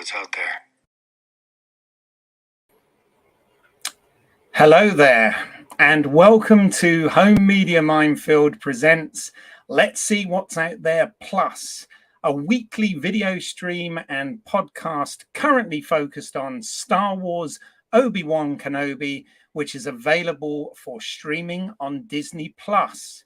what's out there. Hello there, and welcome to Home Media Minefield presents Let's See What's Out There Plus, a weekly video stream and podcast currently focused on Star Wars Obi-Wan Kenobi, which is available for streaming on Disney Plus.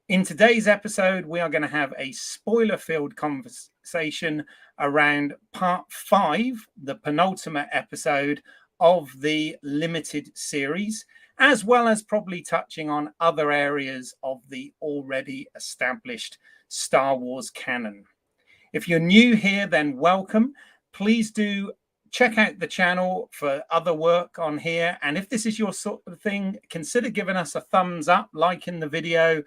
In today's episode, we are going to have a spoiler-filled conversation around part 5, the penultimate episode of the limited series, as well as probably touching on other areas of the already established Star Wars canon. If you're new here, then welcome. Please do check out the channel for other work on here. And if this is your sort of thing, consider giving us a thumbs up, liking the video,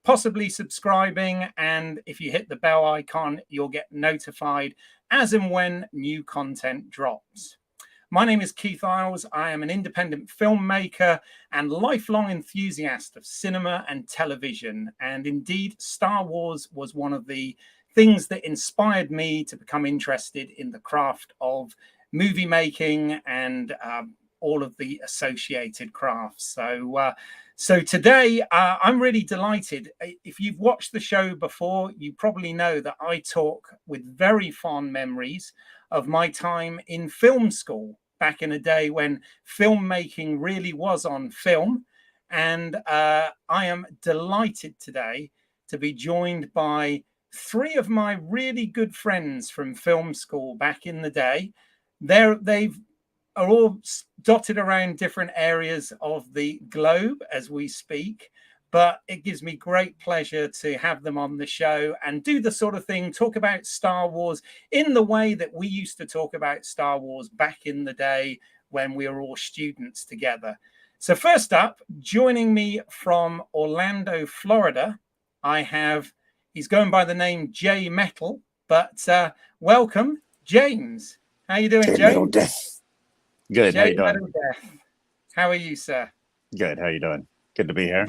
possibly subscribing. And if you hit the bell icon, you'll get notified as and when new content drops. My name is Keith Isles. I am an independent filmmaker and lifelong enthusiast of cinema and television. And indeed, Star Wars was one of the things that inspired me to become interested in the craft of movie making and all of the associated crafts. So today, I'm really delighted. If you've watched the show before, you probably know that I talk with very fond memories of my time in film school back in a day when filmmaking really was on film. And I am delighted today to be joined by 3 of my really good friends from film school back in the day. They are all dotted around different areas of the globe as we speak. But it gives me great pleasure to have them on the show and do the sort of thing, talk about Star Wars in the way that we used to talk about Star Wars back in the day when we were all students together. So first up, joining me from Orlando, Florida, he's going by the name J Metal, but welcome, James. How you doing, James? Metal Death. Good. J How you doing? Metal Death. How are you, sir? Good. How you doing? Good to be here.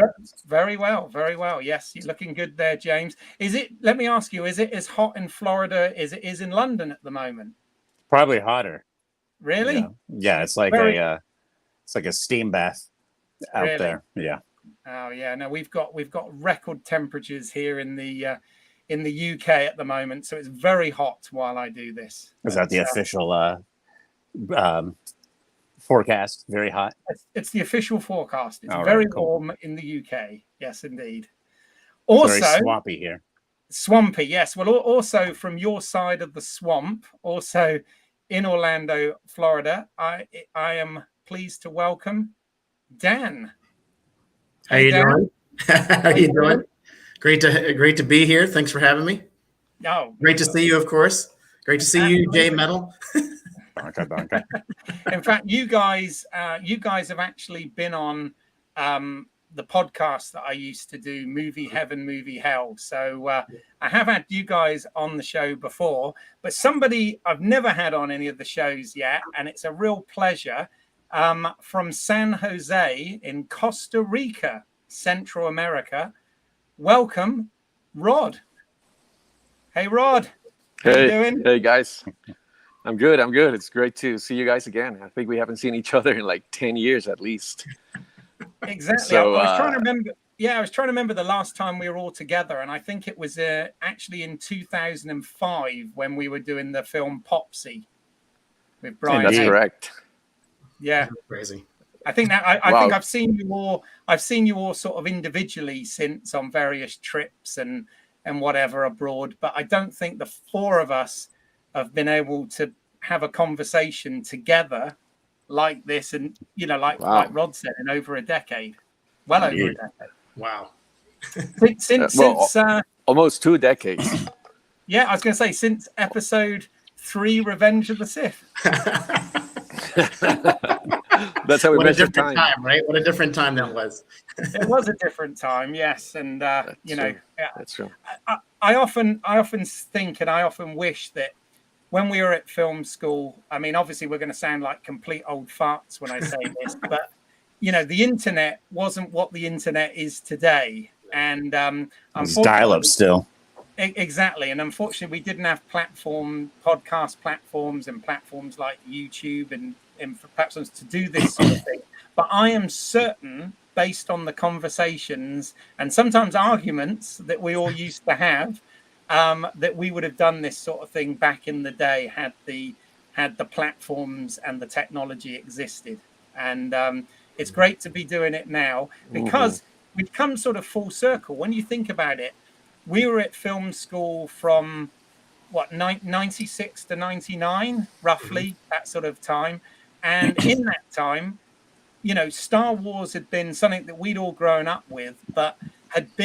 Very well, very well. Yes, you're looking good there, James. Let me ask you, is it as hot in Florida as it is in London at the moment? Probably hotter. Really? Yeah, it's like a steam bath out there. Yeah. Oh yeah. No, we've got record temperatures here in the UK at the moment, so it's very hot while I do this. Is that the official forecast? Very hot. It's the official forecast. It's All very right, cool. warm in the UK. Yes, indeed. Also, very swampy here. Swampy, yes. Well, also from your side of the swamp, also in Orlando, Florida, I am pleased to welcome Dan. How you doing? How you doing? Great to be here. Thanks for having me. Oh, great to see you, of course. Great to see you, J Metal. Okay. In fact, you guys have actually been on the podcast that I used to do, Movie Heaven, Movie Hell. So I have had you guys on the show before, but somebody I've never had on any of the shows yet, and it's a real pleasure, from San Jose in Costa Rica, Central America. Welcome, Rod. Hey, Rod. How you doing? Hey, guys. I'm good. It's great to see you guys again. I think we haven't seen each other in like 10 years at least. Exactly. So, I was trying to remember. Yeah, I was trying to remember the last time we were all together, and I think it was actually in 2005 when we were doing the film Popsy with Brian. That's correct. Yeah, That's crazy. I think that I think I've seen you all. I've seen you all sort of individually since on various trips and whatever abroad, but I don't think the 4 of us have been able to have a conversation together like this, and like Rod said, in over a decade. Well over a decade. Wow. Since almost 2 decades. Yeah, I was going to say since episode 3, Revenge of the Sith. That's how we What a measure different time, right? What a different time that was. It was a different time, yes, and That's true. I often think and I often wish that when we were at film school, I mean, obviously we're going to sound like complete old farts when I say this, but the internet wasn't what the internet is today, and it's dial-up still. Exactly. And unfortunately, we didn't have podcast platforms and platforms like YouTube and platforms to do this sort of thing. But I am certain, based on the conversations and sometimes arguments that we all used to have, that we would have done this sort of thing back in the day had the platforms and the technology existed. And it's great to be doing it now because we've come sort of full circle. When you think about it, we were at film school from 96 to 99, roughly that sort of time. And in that time, Star Wars had been something that we'd all grown up with, but there'd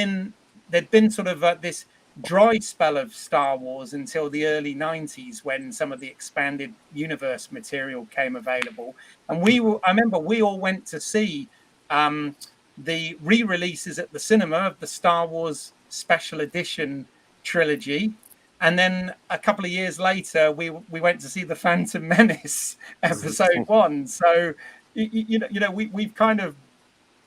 been sort of this dry spell of Star Wars until the early 90s when some of the expanded universe material came available. And I remember we all went to see the re-releases at the cinema of the Star Wars Special Edition trilogy, and then a couple of years later we went to see the Phantom Menace episode 1. So we've kind of,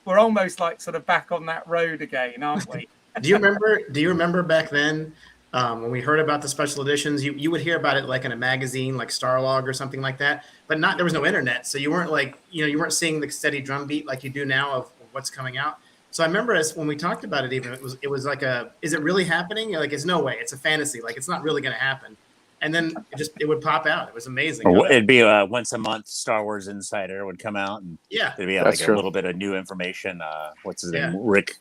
we're almost like sort of back on that road again, aren't we? Do you remember back then when we heard about the special editions? You would hear about it like in a magazine like Starlog or something like that, but there was no internet, so you weren't like you weren't seeing the steady drumbeat like you do now of what's coming out. So I remember when we talked about it, even it was like is it really happening? You're like, it's no way, it's a fantasy, like it's not really going to happen. And then it would pop out. It was amazing. It'd be once a month. Star Wars Insider would come out, and there'd be like a little bit of new information. What's his name? Rick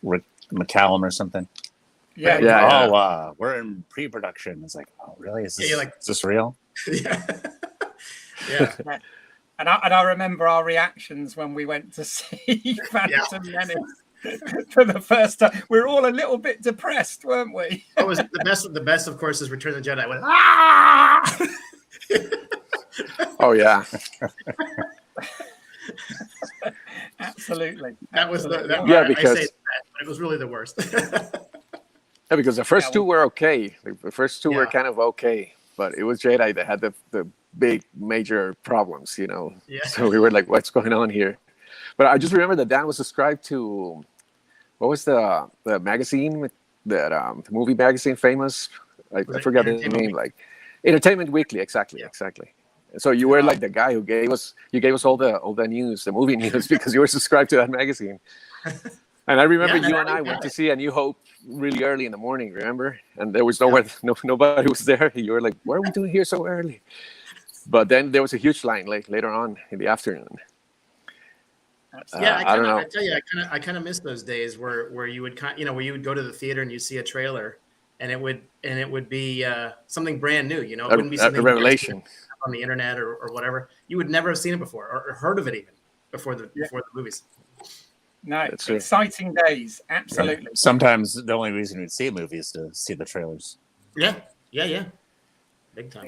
McCallum or something. Yeah. We're in pre-production. It's like, oh, really? Is this real? Yeah. And I remember our reactions when we went to see Phantom Menace for the first time. We were all a little bit depressed, weren't we? It was the best. The best, of course, is Return of the Jedi. I went, ah! Oh yeah. Absolutely. That was because it was really the worst. Yeah, because the first two were okay. The first two were kind of okay, but it was Jedi that had the big major problems, Yeah. So we were like, what's going on here? But I just remember that Dan was subscribed to, what was the magazine, the movie magazine, famous? I forgot the name, like Entertainment Weekly, exactly. So you were like the guy who gave us all the news, the movie news, because you were subscribed to that magazine. And I remember you and I went to see A New Hope really early in the morning, remember? And there was nobody was there. You were like, what are we doing here so early? But then there was a huge line later on in the afternoon. I don't know. I tell you, I kind of miss those days where you would where you would go to the theater and you see a trailer, and it would be something brand new. It wouldn't be something a revelation on the internet or whatever. You would never have seen it before or heard of it even before the movies. No, it's exciting days. Absolutely. Sometimes the only reason we'd see a movie is to see the trailers. Yeah. Big time.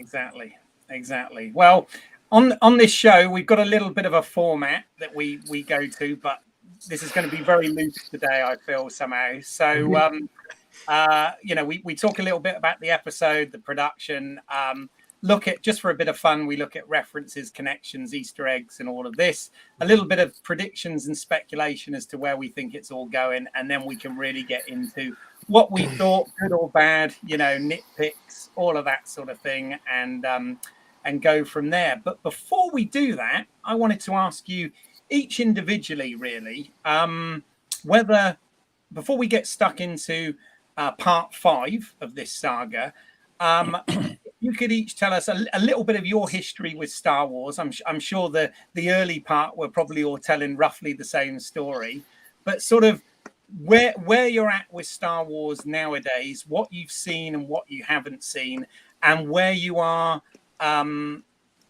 Exactly. Well, on this show, we've got a little bit of a format that we go to, but this is going to be very loose today, I feel, somehow. So, we talk a little bit about the episode, the production, look at, just for a bit of fun, we look at references, connections, Easter eggs, and all of this. A little bit of predictions and speculation as to where we think it's all going, and then we can really get into what we thought, good or bad, nitpicks, all of that sort of thing, and go from there. But before we do that, I wanted to ask you each individually, really, whether, before we get stuck into part 5 of this saga, you could each tell us a little bit of your history with Star Wars. I'm sure the early part we're probably all telling roughly the same story, but sort of where you're at with Star Wars nowadays, what you've seen and what you haven't seen, and where you are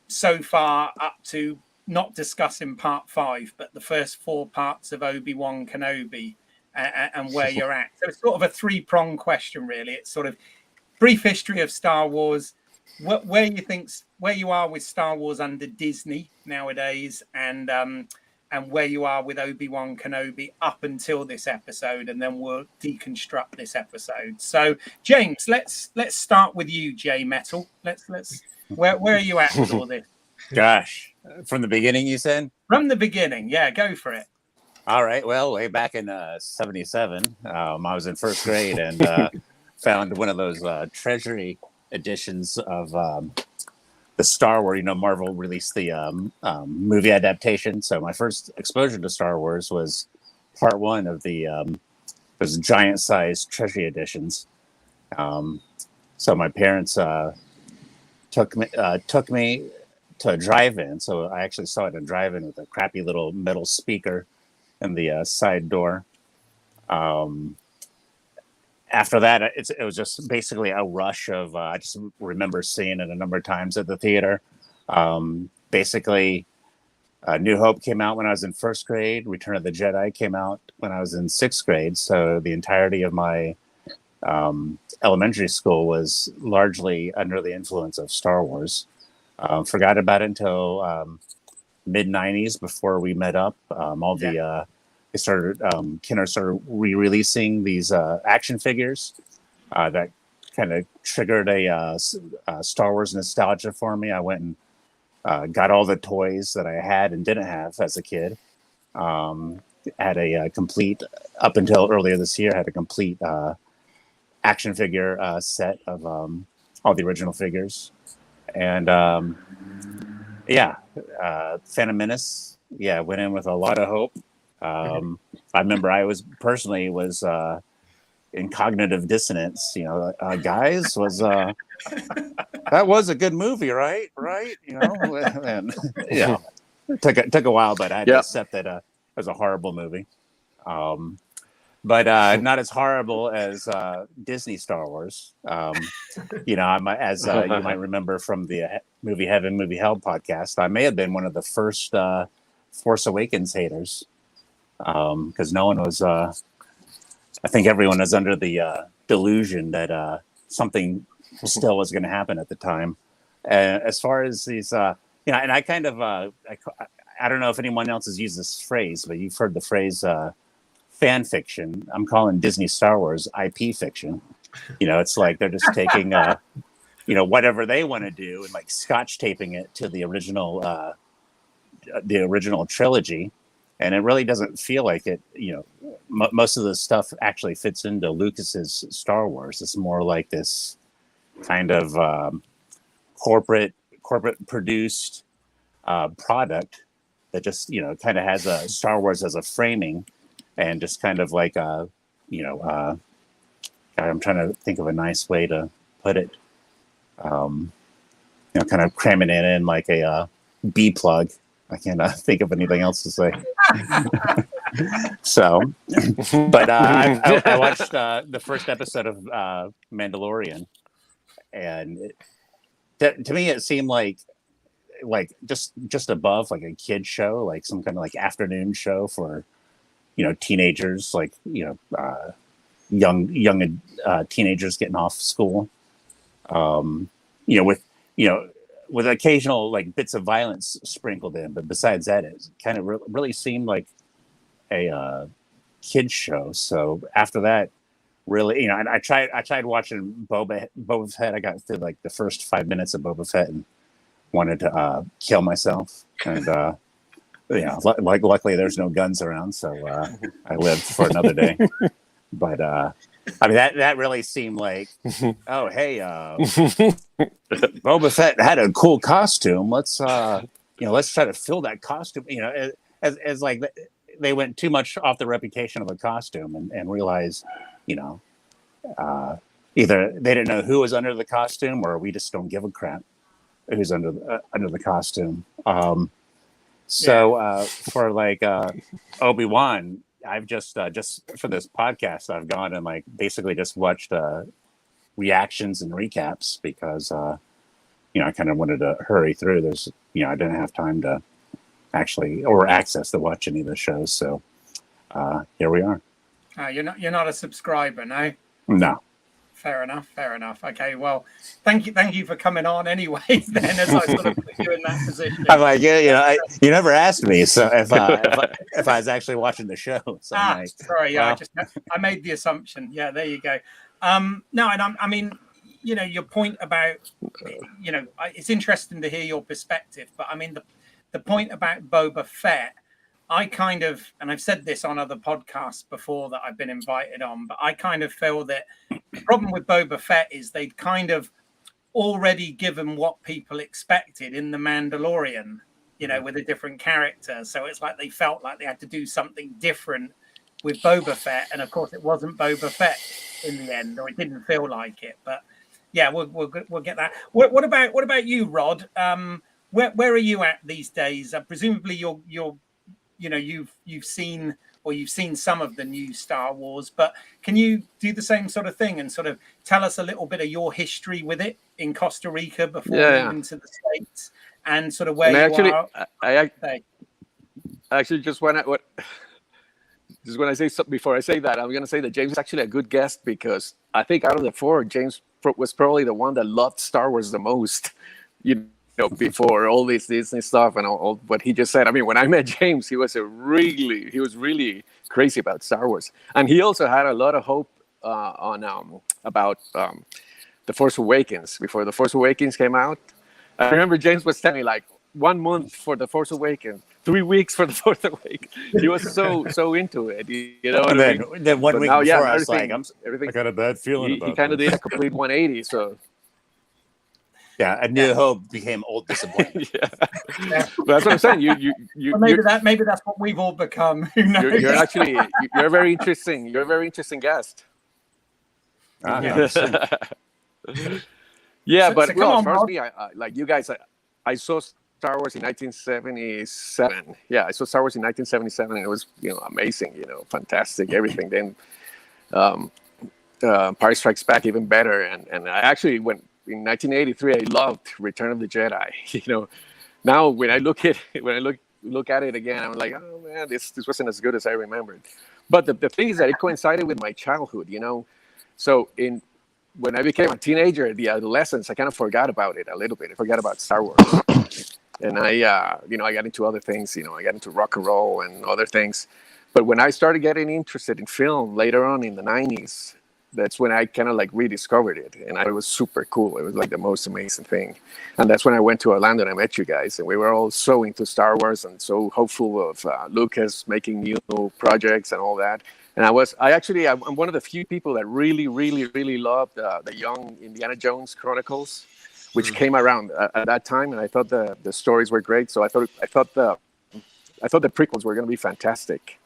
so far up to, not discussing part 5, but the first 4 parts of Obi-Wan Kenobi, and where you're at. So it's sort of a 3-pronged question, really. It's sort of brief history of Star Wars, where you are with Star Wars under Disney nowadays, and where you are with Obi-Wan Kenobi up until this episode, and then we'll deconstruct this episode. So, James, let's start with you, J Metal. Let's where are you at with all this? Gosh, from the beginning, you said? From the beginning, yeah, go for it. All right. Well, way back in '77, I was in first grade, and found one of those treasury editions of the Star Wars. Marvel released the movie adaptation. So my first exposure to Star Wars was part one of those giant-sized treasury editions. So my parents took me to a drive-in. So I actually saw it in a drive-in with a crappy little metal speaker in the side door. After that, it was just basically a rush of. I just remember seeing it a number of times at the theater. Basically, New Hope came out when I was in first grade. Return of the Jedi came out when I was in sixth grade. So the entirety of my elementary school was largely under the influence of Star Wars. Forgot about it until mid '90s before we met up. They started Kenner started re-releasing these action figures that kind of triggered a Star Wars nostalgia for me. I went and got all the toys that I had and didn't have as a kid. Had a complete, up until earlier this year, had a complete action figure set of all the original figures. And Phantom Menace, went in with a lot of hope. I remember I was in cognitive dissonance, guys, was that was a good movie, right? And it took a while, but I had to accept that it was a horrible movie. But not as horrible as Disney Star Wars. I'm, as you might remember from the Movie Heaven, Movie Hell podcast, I may have been one of the first Force Awakens haters, because no one was. I think everyone was under the delusion that something still was going to happen at the time. As far as these, and I kind of, I don't know if anyone else has used this phrase, but you've heard the phrase. Fan fiction. I'm calling Disney Star Wars IP fiction. It's like they're just taking, whatever they want to do and like scotch taping it to the original trilogy, and it really doesn't feel like it. Most of the stuff actually fits into Lucas's Star Wars. It's more like this kind of corporate produced product that just kind of has a Star Wars as a framing. And just kind of like, I'm trying to think of a nice way to put it. Kind of cramming it in like a B plug. I can't think of anything else to say. So, but I watched the first episode of Mandalorian, and to me it seemed like just above like a kid show, like some kind of like afternoon show for. Teenagers, like young teenagers getting off school, with occasional like bits of violence sprinkled in, but besides that, it kind of really seemed like a kids show. So after that, really, I tried watching Boba Fett. I got through like the first 5 minutes of Boba Fett and wanted to kill myself, and. Luckily there's no guns around, so I lived for another day. But I mean that really seemed like, oh hey, Boba Fett had a cool costume. Let's try to fill that costume. As like they went too much off the reputation of a costume and realized, either they didn't know who was under the costume or we just don't give a crap who's under the costume. So for like Obi-Wan, I've just for this podcast, I've gone and like basically just watched reactions and recaps because I kind of wanted to hurry through. There's I didn't have time to actually or access to watch any of the shows. So here we are. You're not a subscriber, no? No. Fair enough. Okay, well, thank you for coming on anyway. Then, as I sort of put you in that position, I'm like, you never asked me, so if I was actually watching the show. So like, sorry, well. I made the assumption. Yeah, there you go. No, and I mean, your point about, it's interesting to hear your perspective, but I mean, the point about Boba Fett, I kind of, and I've said this on other podcasts before that I've been invited on, but I kind of feel that the problem with Boba Fett is they'd kind of already given what people expected in The Mandalorian, you know, with a different character. So it's like they felt like they had to do something different with Boba Fett. And of course, it wasn't Boba Fett in the end, or it didn't feel like it. But yeah, we'll get that. What about you, Rod? Where are you at these days? Presumably you've seen some of the new Star Wars, but can you do the same sort of thing and sort of tell us a little bit of your history with it in Costa Rica before moving to the States, and sort of where you are? I actually just want to say something before I say that. I'm going to say that James is actually a good guest, because I think out of the four, James was probably the one that loved Star Wars the most. You know, before all this Disney stuff and all what he just said. I mean, when I met James, he was really crazy about Star Wars, and he also had a lot of hope about The Force Awakens before The Force Awakens came out. I remember James was telling me, like, 1 month for The Force Awakens, 3 weeks for The Force Awakens. He was so into it, you know. And then 1 week before, I was like, I got a bad feeling about it. He kind of did a complete 180, so. Yeah, A New Hope became Old Disappointment. Yeah. That's what I'm saying. Well, maybe that's what we've all become. Who knows? You're actually a very interesting. You're a very interesting guest. Yeah, but well, firstly, I like you guys. I saw Star Wars in 1977. Yeah, I saw Star Wars in 1977, and it was, you know, amazing. You know, fantastic, everything. Then Empire Strikes Back, even better. And I actually went. In 1983, I loved Return of the Jedi. You know, now when I look at it again, I'm like, oh man, this wasn't as good as I remembered. But the thing is that it coincided with my childhood. You know, so when I became a teenager, the adolescence, I kind of forgot about it a little bit. I forgot about Star Wars, and I got into other things. You know, I got into rock and roll and other things. But when I started getting interested in film later on in the 90s. That's when I kind of like rediscovered it, and it was super cool. It was like the most amazing thing. And that's when I went to Orlando and I met you guys, and we were all so into Star Wars and so hopeful of Lucas making new projects and all that. And I'm one of the few people that really loved the Young Indiana Jones Chronicles, which came around at that time, and I thought the stories were great. So I thought the prequels were going to be fantastic.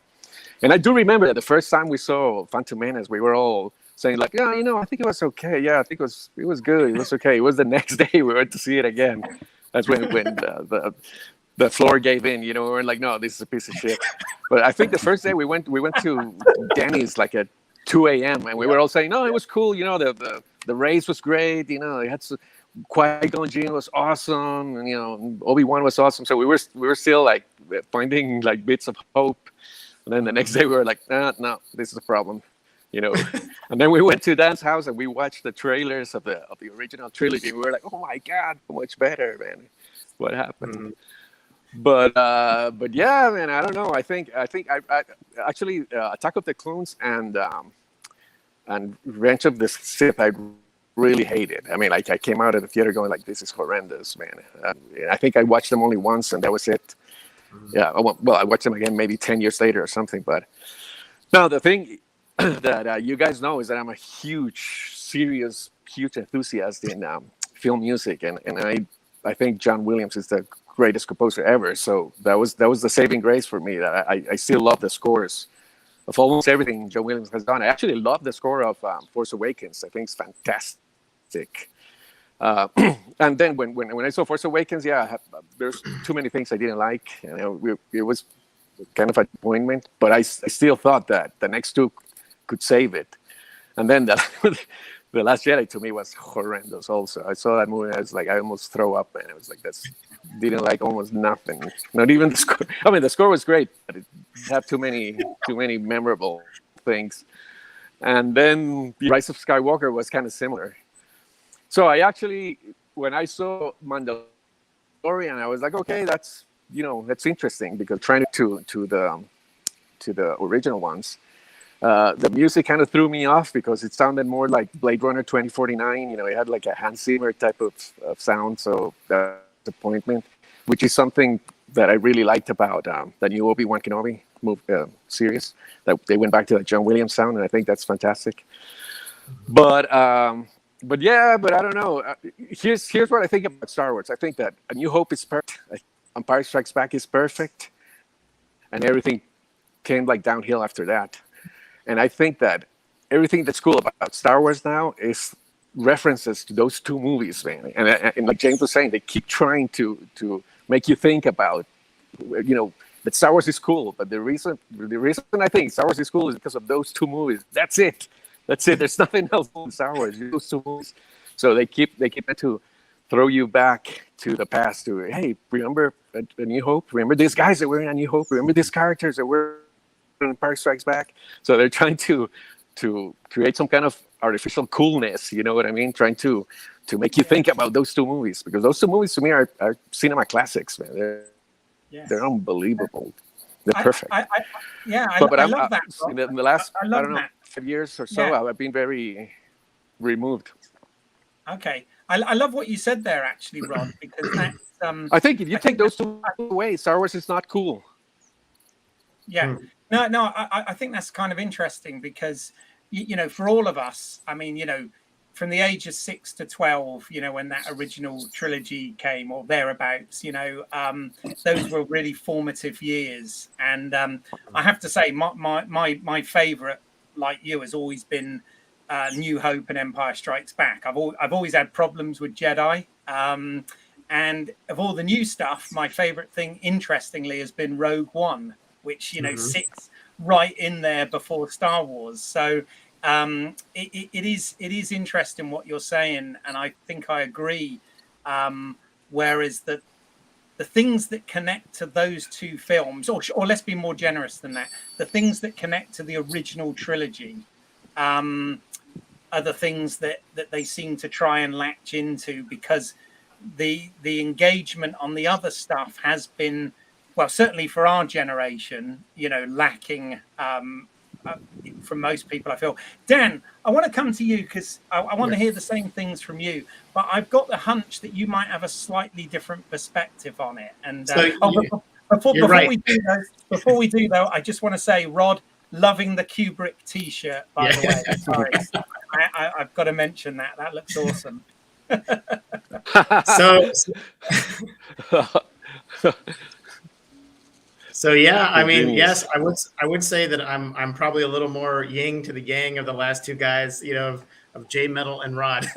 And I do remember that the first time we saw Phantom Menace, we were all saying like, yeah, you know, I think it was okay. Yeah, I think it was good. It was okay. It was the next day we went to see it again. That's when the floor gave in. You know, we were like, no, this is a piece of shit. But I think the first day we went to Denny's like at 2 a.m. and we were all saying, no, it was cool. You know, the race was great. You know, it had Qui-Gon Jinn was awesome, and you know, Obi-Wan was awesome. So we were still like finding like bits of hope. And then the next day we were like, no, this is a problem. You know, and then we went to Dan's house and we watched the trailers of the original trilogy. And we were like, oh my God, so much better, man. What happened? But yeah, man, I don't know. I think I actually Attack of the Clones and Revenge of the Sith I really hated. I mean, like I came out of the theater going like, this is horrendous, man. I think I watched them only once and that was it. Yeah, well, I watched them again maybe 10 years later or something. But now the thing that you guys know is that I'm a huge enthusiast in film music, and I think John Williams is the greatest composer ever. So that was the saving grace for me. That I still love the scores of almost everything John Williams has done. I actually love the score of Force Awakens. I think it's fantastic. And then when I saw Force Awakens, there's too many things I didn't like. You know, it was kind of a disappointment, but I still thought that the next two could save it. And then the Last Jedi to me was horrendous. Also, I saw that movie and I was like, I almost throw up, and it was like didn't like almost nothing. Not even the score. I mean, the score was great, but it had too many memorable things. And then the Rise of Skywalker was kind of similar. So I actually, when I saw Mandalorian, I was like, okay, that's interesting, because trying to the original ones, the music kind of threw me off because it sounded more like Blade Runner 2049. You know, it had like a Hans Zimmer type of sound, so that's disappointment, which is something that I really liked about the new Obi-Wan Kenobi series, that they went back to the John Williams sound, and I think that's fantastic. But yeah, but I don't know. Here's what I think about Star Wars. I think that A New Hope is perfect. Empire Strikes Back is perfect, and everything came like downhill after that. And I think that everything that's cool about Star Wars now is references to those two movies, man. And like James was saying, they keep trying to make you think about, that Star Wars is cool. But the reason I think Star Wars is cool is because of those two movies. That's it. There's nothing else in Star Wars. Those two movies. So they keep it to throw you back to the past. To, hey, remember A New Hope? Remember these guys that were in A New Hope? Remember these characters that were in Empire Strikes Back? So they're trying to create some kind of artificial coolness. You know what I mean? Trying to make you think about those two movies, because those two movies to me are cinema classics, man. They're unbelievable. They're perfect. I love that. In the last, I don't know, 5 years or so, I've been very removed. Okay. I love what you said there, actually, Rod, because that's... I think if you take those two away, Star Wars is not cool. Yeah. No, I think that's kind of interesting because, for all of us, I mean, from the age of 6 to 12, when that original trilogy came or thereabouts, those were really formative years. And I have to say, my favorite, like you, has always been New Hope and Empire Strikes Back. I've always had problems with Jedi. And of all the new stuff, my favorite thing, interestingly, has been Rogue One, which, sits right in there before Star Wars. So it is interesting what you're saying, and I think I agree. Whereas the things that connect to those two films, or let's be more generous than that, the things that connect to the original trilogy are the things that they seem to try and latch into, because the engagement on the other stuff has been, well, certainly for our generation, lacking from most people, I feel. Dan, I want to come to you because I want to hear the same things from you, but I've got the hunch that you might have a slightly different perspective on it. And before we do though, I just want to say, Rod, loving the Kubrick T-shirt, by the way. Sorry, I've got to mention that. That looks awesome. So yeah, I mean, yes, I would say that I'm probably a little more yin to the yang of the last two guys, of J Metal and Rod.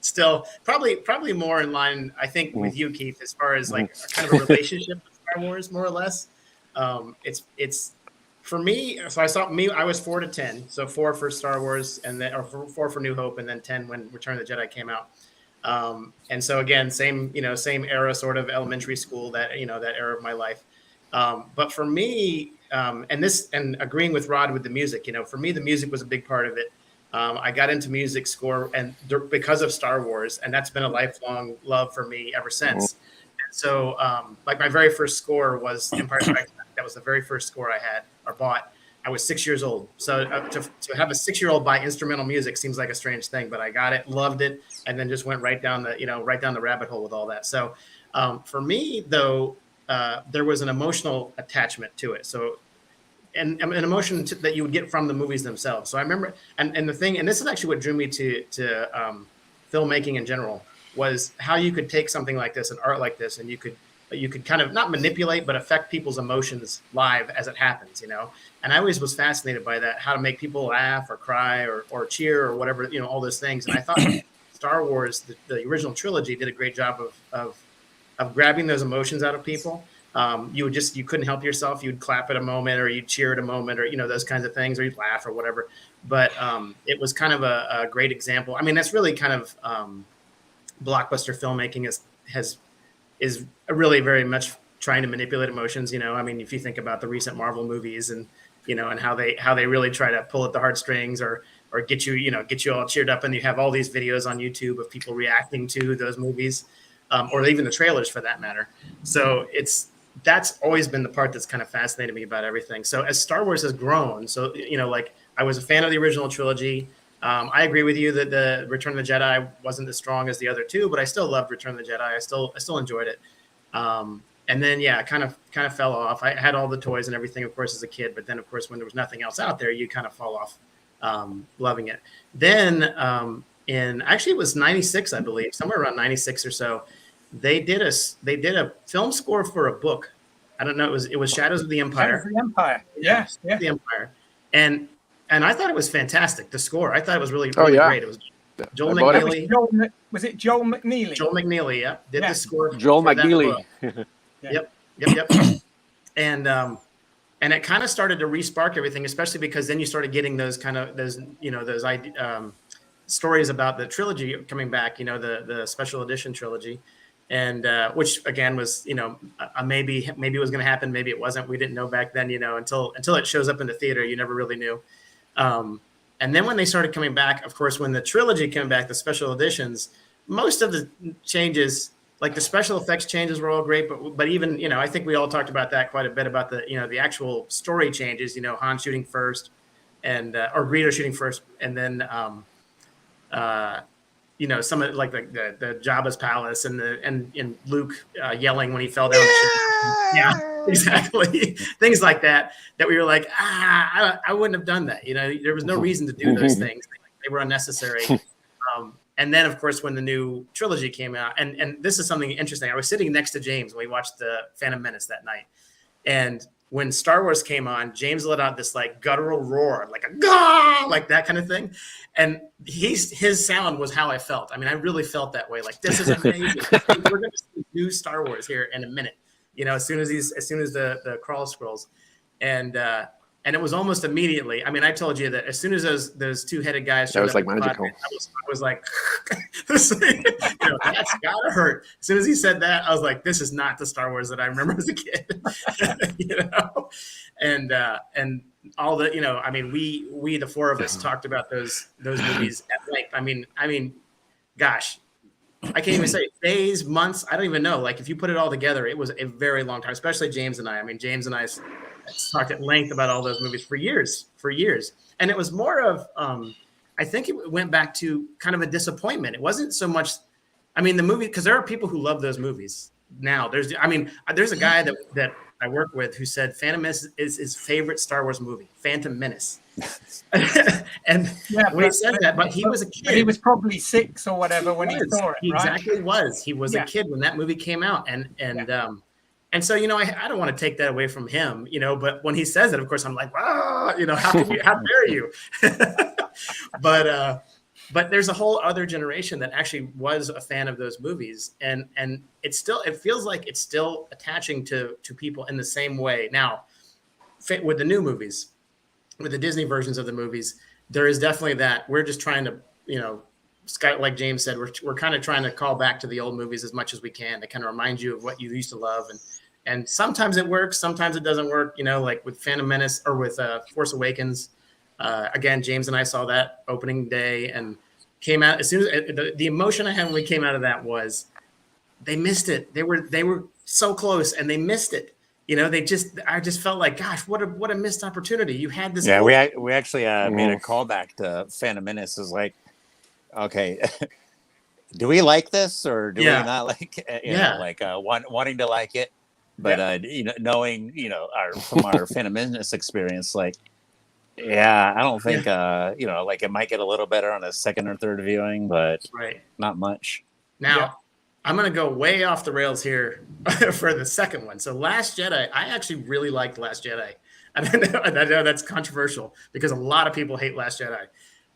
Still, probably more in line, I think, with you, Keith, as far as like kind of a relationship with Star Wars, more or less. It's for me. So I was 4 to 10, so 4 for Star Wars, and then or 4 for New Hope, and then 10 when Return of the Jedi came out. And so again, same era, sort of elementary school, that era of my life. But for me, and agreeing with Rod with the music, for me, the music was a big part of it. I got into music score because of Star Wars, and that's been a lifelong love for me ever since. And so, like my very first score was Empire Strikes Back. That was the very first score I had or bought. I was 6 years old. So to have a 6-year-old buy instrumental music seems like a strange thing, but I got it, loved it, and then just went right down the rabbit hole with all that. So for me, though, there was an emotional attachment to it. So, and an emotion that you would get from the movies themselves. So I remember, and the thing, and this is actually what drew me to filmmaking in general, was how you could take something like this, an art like this, and you could kind of not manipulate, but affect people's emotions live as it happens, And I always was fascinated by that, how to make people laugh or cry or cheer or whatever, all those things. And I thought Star Wars, the original trilogy, did a great job of grabbing those emotions out of people. You couldn't help yourself. You'd clap at a moment, or you'd cheer at a moment, or, those kinds of things, or you'd laugh or whatever. But it was kind of a great example. I mean, that's really kind of blockbuster filmmaking is really very much trying to manipulate emotions. I mean, if you think about the recent Marvel movies and, and how they really try to pull at the heartstrings or get you all cheered up, and you have all these videos on YouTube of people reacting to those movies. Or even the trailers for that matter. So that's always been the part that's kind of fascinated me about everything. So as Star Wars has grown, so, like I was a fan of the original trilogy. I agree with you that the Return of the Jedi wasn't as strong as the other two, but I still loved Return of the Jedi. I still enjoyed it. And then, yeah, kind of fell off. I had all the toys and everything, of course, as a kid. But then, of course, when there was nothing else out there, you kind of fall off loving it. Then actually it was 96, I believe, somewhere around 96 or so, they did a film score for a book. I don't know. It was Shadows of the Empire. Shadows of the Empire. Yes. Yeah. The Empire. And I thought it was fantastic. The score, I thought it was really great. It was Joel McNeely. Was it Joel McNeely? Joel McNeely, yeah. Did the score. Joel McNeely. Yep. And it kind of started to re-spark everything, especially because then you started getting those stories about the trilogy coming back, the special edition trilogy. And which again was, maybe it was going to happen, maybe it wasn't. We didn't know back then, until it shows up in the theater, you never really knew. And then when they started coming back, of course, when the trilogy came back, the special editions, most of the changes, like the special effects changes, were all great. But even, I think we all talked about that quite a bit, about the actual story changes. Han shooting first, and or Greedo shooting first, and then some of like the Jabba's palace and Luke yelling when he fell down. Yeah, exactly. Things like that we were like, I wouldn't have done that. There was no reason to do those things. They were unnecessary. And then, of course, when the new trilogy came out, and this is something interesting. I was sitting next to James when we watched the Phantom Menace that night, and when Star Wars came on, James let out this like guttural roar, like a gah, like that kind of thing. And his sound was how I felt. I mean, I really felt that way. Like, this is amazing. We're going to see new Star Wars here in a minute. As soon as the crawl scrolls, and it was almost immediately. I mean, I told you that as soon as those two-headed guys showed up, like magical. I was like, that's gotta hurt. As soon as he said that, I was like, this is not the Star Wars that I remember as a kid. And all the, I mean, we the four of us talked about those movies at length. I mean, gosh, I can't even say days, months. I don't even know. Like, if you put it all together, it was a very long time, especially James and I. I mean, James and I talked at length about all those movies for years. And it was more of, I think it went back to kind of a disappointment. It wasn't so much, I mean, the movie, because there are people who love those movies now. There's a guy that I work with who said Phantom Menace is his favorite Star Wars movie, Phantom Menace. And when he said that, but he was a kid. He was probably 6 or whatever when he saw it. He exactly was. He was a kid when that movie came out, and so, I don't want to take that away from him, but when he says it, of course, I'm like, how dare you? But there's a whole other generation that actually was a fan of those movies. And it feels like it's still attaching to people in the same way. Now, with the new movies, with the Disney versions of the movies, there is definitely that. We're just trying to, like James said, we're kind of trying to call back to the old movies as much as we can to kind of remind you of what you used to love. And sometimes it works, sometimes it doesn't work, like with Phantom Menace or with Force Awakens. Again, James and I saw that opening day and came out as soon as the emotion I had when we came out of that was they missed it. They were so close and they missed it. I just felt like, gosh, what a missed opportunity. You had this. Yeah, we actually made a callback to Phantom Menace. Is like, okay, do we like this or do we not like it? Wanting to like it, but knowing from our Phantom Menace experience, like, I don't think like it might get a little better on a second or third viewing, but not much. Now, I'm going to go way off the rails here for the second one. So Last Jedi, I actually really liked Last Jedi. I know that's controversial because a lot of people hate Last Jedi.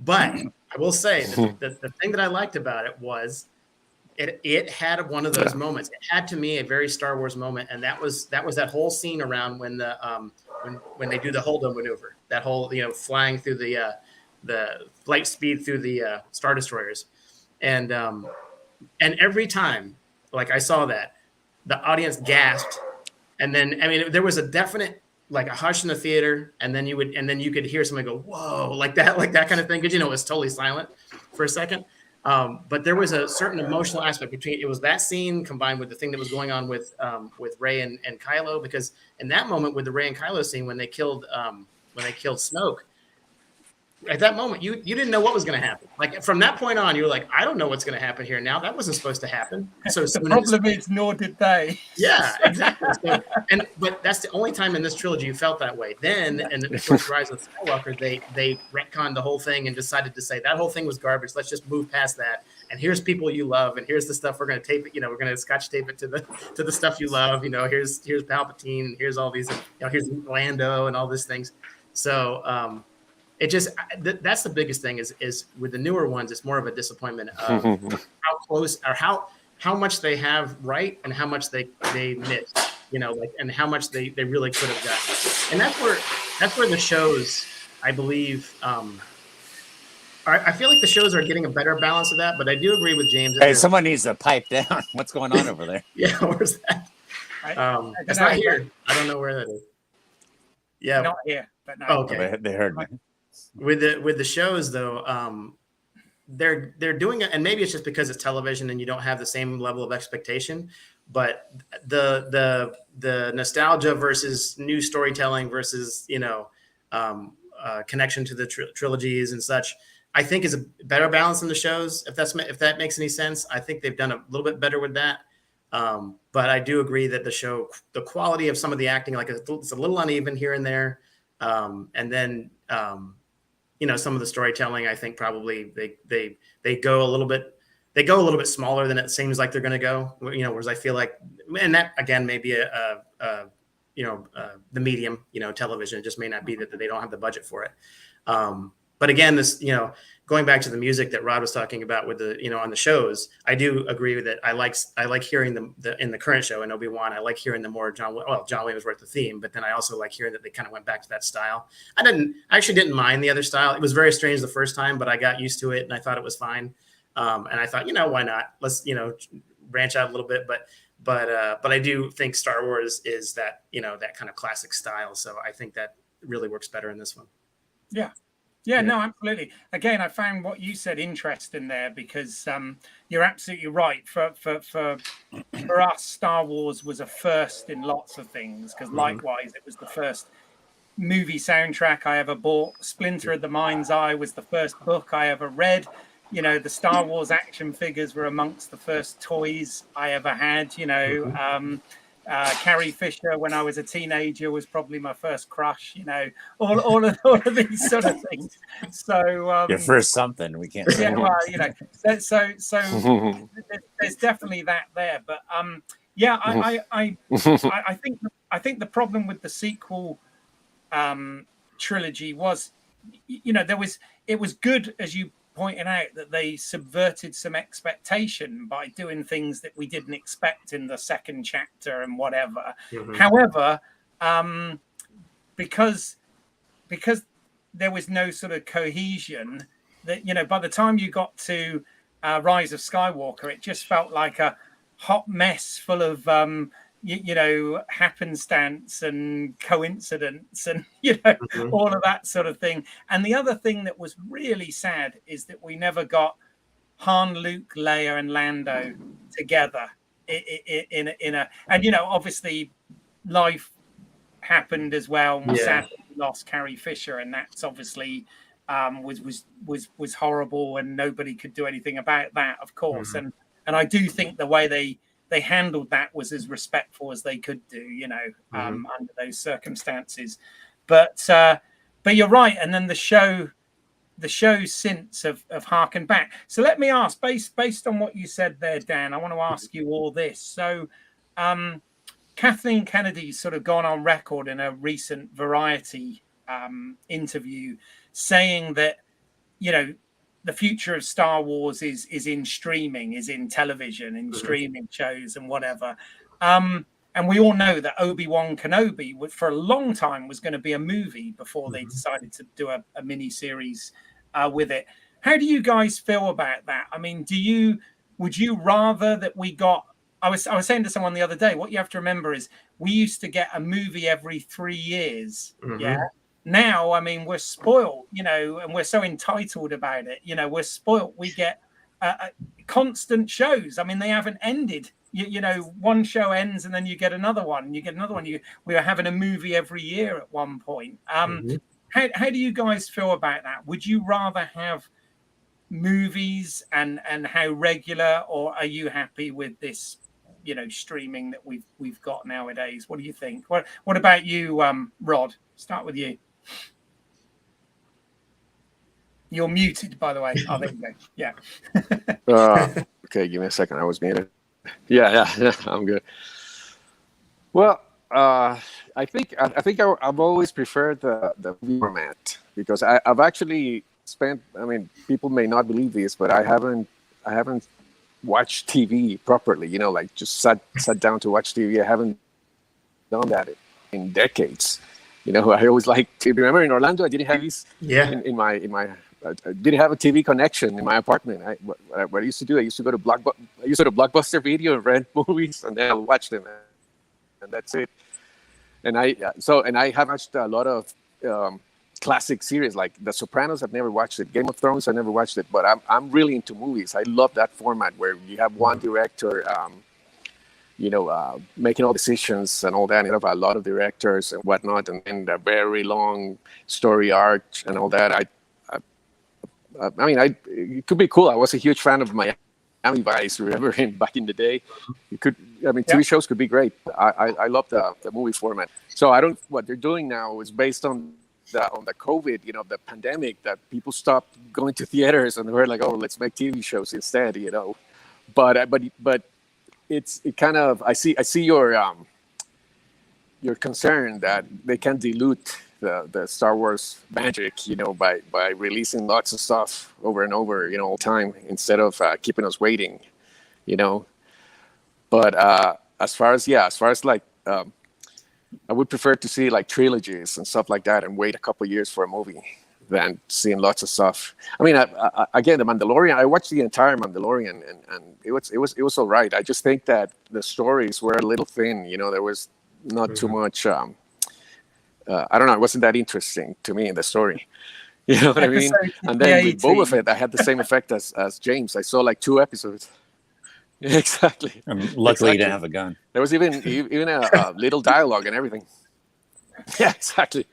But I will say that the thing that I liked about it was it had one of those moments. It had, to me, a very Star Wars moment, and that was that whole scene around when the when they do the hold-on maneuver, that whole flying through the flight speed through the Star Destroyers, and every time, like, I saw that, the audience gasped, and then there was a definite like a hush in the theater, and then you could hear somebody go, "Whoa!" like that kind of thing, because it was totally silent for a second. But there was a certain emotional aspect between it was that scene combined with the thing that was going on with Rey and Kylo, because in that moment with the Rey and Kylo scene when they killed Snoke, at that moment, you didn't know what was going to happen. Like from that point on, you were like, I don't know what's going to happen here now. That wasn't supposed to happen. So the problem is, nor did they. Yeah, exactly. So, but that's the only time in this trilogy you felt that way. Then, and of course, Rise of Skywalker, they retconned the whole thing and decided to say that whole thing was garbage. Let's just move past that. And here's people you love, and here's the stuff we're going to tape it. We're going to Scotch tape it to the stuff you love. Here's Palpatine, and here's all these. Here's Lando and all these things. So it just that's the biggest thing is with the newer ones. It's more of a disappointment of how close or how much they have right and how much they miss, and how much they really could have gotten. And that's where the shows, I believe, I feel like the shows are getting a better balance of that, but I do agree with James. Hey, someone needs to pipe down. What's going on over there? Yeah, where's that? It's not here. I don't know where that is. Yeah. Not here, but no. Oh, okay. They heard me. With the shows though, they're doing it, and maybe it's just because it's television and you don't have the same level of expectation, but the nostalgia versus new storytelling versus connection to the trilogies and such, I think is a better balance in the shows. If that makes any sense, I think they've done a little bit better with that. But I do agree that the quality of some of the acting, like it's a little uneven here and there, and then some of the storytelling, I think probably they go a little bit smaller than it seems like they're going to go. Whereas I feel like, and that again may be the medium, television. It just may not be that they don't have the budget for it. But again, this, going back to the music that Rod was talking about with the, on the shows, I do agree with it. I like hearing them in the current show in Obi-Wan. I like hearing the more John Williams wrote the theme, but then I also like hearing that they kind of went back to that style. I actually didn't mind the other style. It was very strange the first time, but I got used to it and I thought it was fine. And I thought, why not? Let's, branch out a little bit, but I do think Star Wars is that, that kind of classic style. So I think that really works better in this one. Yeah, no, absolutely. Again, I found what you said interesting there because you're absolutely right. For us, Star Wars was a first in lots of things because likewise, it was the first movie soundtrack I ever bought. Splinter of the Mind's Eye was the first book I ever read. The Star Wars action figures were amongst the first toys I ever had. Carrie Fisher, when I was a teenager, was probably my first crush. All of these sort of things. So your first something we can't. Yeah, well, so there's definitely that there. But I think the problem with the sequel trilogy was, it was good, as you pointed out, that they subverted some expectation by doing things that we didn't expect in the second chapter and whatever. However, because there was no sort of cohesion, that by the time you got to Rise of Skywalker, it just felt like a hot mess full of happenstance and coincidence and all of that sort of thing. And the other thing that was really sad is that we never got Han, Luke, Leia, and Lando together in a and obviously life happened as well. We sadly lost Carrie Fisher, and that's obviously was horrible, and nobody could do anything about that, of course. And I do think the way they handled that was as respectful as they could do, under those circumstances. But you're right. And then the shows since have harkened back. So let me ask, based on what you said there, Dan, I want to ask you all this. So Kathleen Kennedy's sort of gone on record in a recent Variety interview saying that, the future of Star Wars is in streaming, is in television, in streaming shows and whatever. And we all know that Obi-Wan Kenobi for a long time was going to be a movie before they decided to do a mini series with it. How do you guys feel about that? I mean, would you rather that we got, I was saying to someone the other day, what you have to remember is we used to get a movie every 3 years. Yeah. Now, I mean, we're spoiled, and we're so entitled about it. We're spoiled. We get constant shows. I mean, they haven't ended. One show ends and then you get another one. We were having a movie every year at one point. How do you guys feel about that? Would you rather have movies and how regular, or are you happy with this, streaming that we've got nowadays? What do you think? What about you, Rod? Start with you. You're muted, by the way. Oh, there you go. Yeah. Okay, give me a second. I was muted. Yeah, I'm good. Well, I think I've always preferred the format, because I've actually spent. I mean, people may not believe this, but I haven't watched TV properly. Like just sat down to watch TV. I haven't done that in decades. I always remember in Orlando, I didn't have these. Yeah. In my I didn't have a TV connection in my apartment. What I used to do, I used to go to Blockbuster Video and rent movies, and then I'll watch them, and that's it. And I have watched a lot of classic series like The Sopranos. I've never watched it. Game of Thrones, I never watched it. But I'm really into movies. I love that format where you have one director, making all decisions and all that. You have a lot of directors and whatnot, and a very long story arc and all that. It could be cool. I was a huge fan of Miami Vice. Remember him back in the day? TV shows could be great. I love the movie format. So what they're doing now is based on the COVID, the pandemic, that people stopped going to theaters and they were like, oh, let's make TV shows instead, But it kind of, I see your concern that they can dilute the Star Wars magic, by releasing lots of stuff over and over, all the time, instead of keeping us waiting, But as far as I would prefer to see like trilogies and stuff like that, and wait a couple of years for a movie than seeing lots of stuff. I mean, again, The Mandalorian. I watched the entire Mandalorian, and it was all right. I just think that the stories were a little thin. There was not too much. I don't know. It wasn't that interesting to me in the story. You know what I mean? And then with Boba Fett, I had the same effect as James. I saw like 2 episodes. Exactly. Luckily, you didn't have a gun. There was even a little dialogue and everything. Yeah, exactly.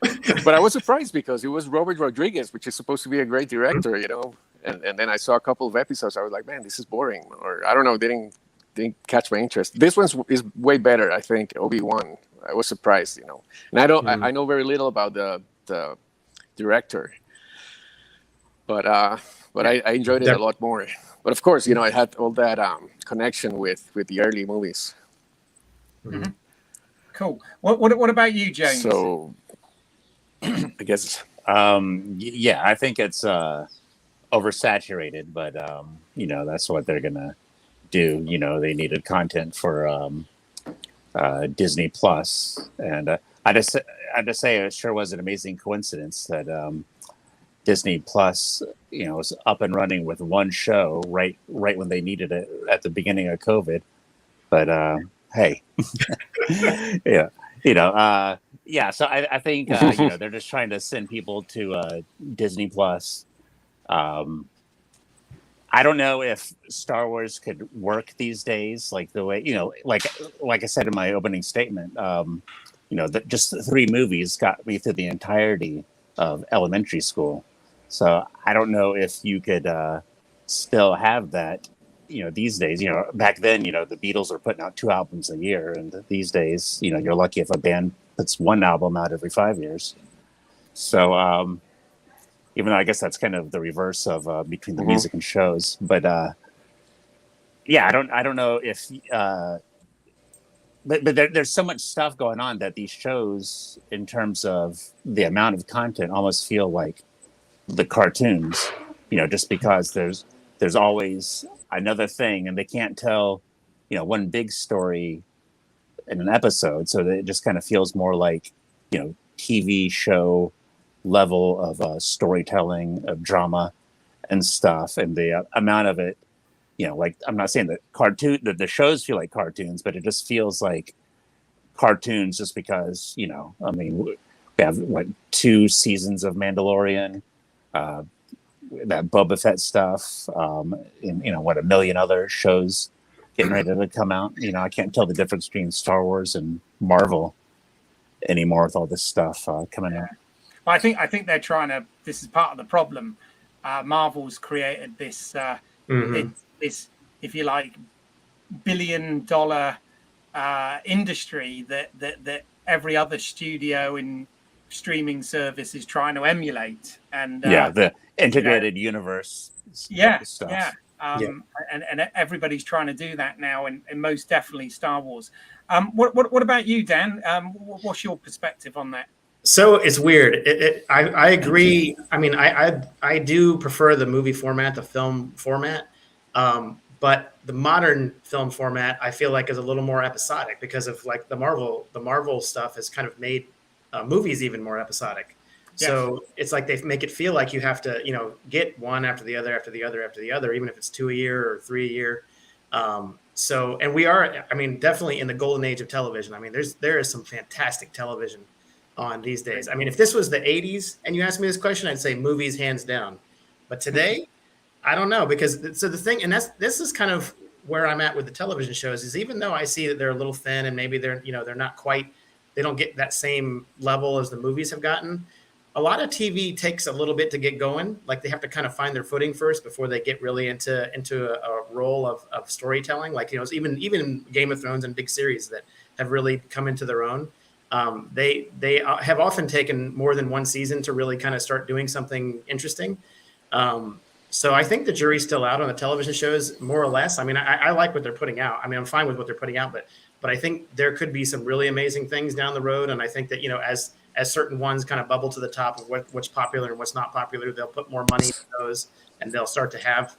But I was surprised because it was Robert Rodriguez, which is supposed to be a great director, And then I saw a couple of episodes. I was like, man, this is boring, or I don't know, didn't catch my interest. This one is way better, I think. Obi-Wan. I was surprised, And I know very little about the director, but I enjoyed it a lot more. But of course, it had all that connection with the early movies. Mm-hmm. Cool. What about you, James? So, I guess. I think it's oversaturated, but that's what they're gonna do. They needed content for Disney Plus, and I just say it sure was an amazing coincidence that Disney Plus, was up and running with one show right when they needed it at the beginning of COVID. But hey, yeah, So I think they're just trying to send people to Disney Plus. I don't know if Star Wars could work these days, like the way like I said in my opening statement. Just 3 movies got me through the entirety of elementary school. So I don't know if you could still have that, these days. Back then, the Beatles were putting out 2 albums a year, and these days, you're lucky if a band puts 1 album out every 5 years. So even though I guess that's kind of the reverse of between the music and shows, but I don't know if. But there's so much stuff going on that these shows, in terms of the amount of content, almost feel like the cartoons, just because there's always another thing, and they can't tell, one big story in an episode, so that it just kind of feels more like, TV show level of storytelling, of drama and stuff, and the amount of it. Like, I'm not saying that the shows feel like cartoons, but it just feels like cartoons just because, we have 2 seasons of Mandalorian, that Boba Fett stuff, and, 1 million other shows getting ready to come out. I can't tell the difference between Star Wars and Marvel anymore with all this stuff coming out. But I think they're trying to. This is part of the problem. Marvel's created this this, if you like, billion-dollar industry that every other studio in streaming service is trying to emulate. And the integrated universe. Stuff. And everybody's trying to do that now, and most definitely Star Wars. What about you, Dan? What's your perspective on that? So it's weird. I agree. I mean, I do prefer the movie format, the film format, but the modern film format I feel like is a little more episodic because of like the Marvel stuff has kind of made movies even more episodic. Yes. So it's like they make it feel like you have to, get one after the other, after the other, after the other, even if it's 2 a year or 3 a year. And we are, I mean, definitely in the golden age of television. I mean, there is some fantastic television on these days. I mean, if this was the 80s and you asked me this question, I'd say movies hands down. But today, I don't know, because so the thing, and this is kind of where I'm at with the television shows, is even though I see that they're a little thin and maybe they're not quite, they don't get that same level as the movies have gotten. A lot of TV takes a little bit to get going. Like they have to kind of find their footing first before they get really into a role of storytelling. Like, even Game of Thrones and big series that have really come into their own. They have often taken more than one season to really kind of start doing something interesting. So I think the jury's still out on the television shows, more or less. I mean, I like what they're putting out. I mean, I'm fine with what they're putting out, but I think there could be some really amazing things down the road. And I think that, as certain ones kind of bubble to the top of what's popular and what's not popular, they'll put more money into those and they'll start to have,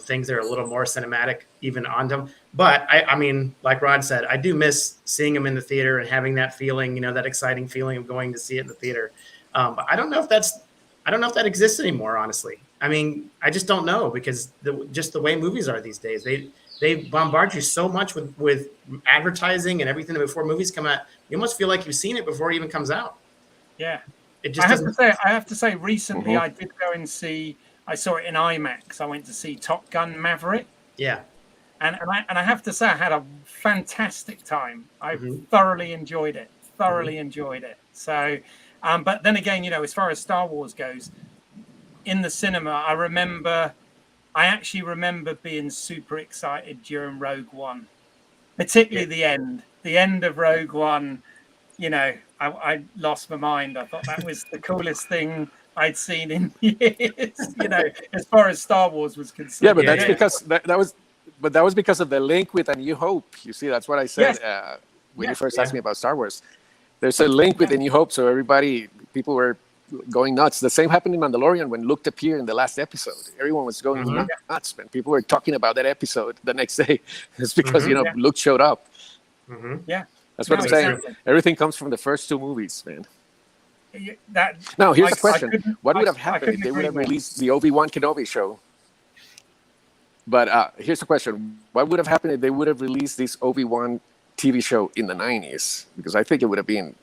things that are a little more cinematic even on them. But I mean, like Rod said, I do miss seeing them in the theater and having that feeling, that exciting feeling of going to see it in the theater. But I don't know if that exists anymore, honestly. I mean, I just don't know, because just the way movies are these days, they bombard you so much with advertising and everything before movies come out. You almost feel like you've seen it before it even comes out. Yeah. It just I have to say recently I did go and I saw it in IMAX. I went to see Top Gun Maverick. Yeah. And I have to say I had a fantastic time. I thoroughly enjoyed it. So, but then again, as far as Star Wars goes, in the cinema, I actually remember being super excited during Rogue One, particularly the end of Rogue One. I lost my mind. I thought that was the coolest thing I'd seen in years, as far as Star Wars was concerned. Yeah, but that's because that was because of the link with A New Hope. You see, that's what I said when you first asked me about Star Wars. There's a link with A New Hope, so people were going nuts. The same happened in Mandalorian when Luke appeared in the last episode. Everyone was going nuts, man. People were talking about that episode the next day. It's because Luke showed up. Yeah, that's what I'm saying. Exactly. Everything comes from the first two movies, man. Now here's the question: what would have happened if they would have released the Obi-Wan Kenobi show? But here's the question: what would have happened if they would have released this Obi-Wan TV show in the 90s? Because I think it would have been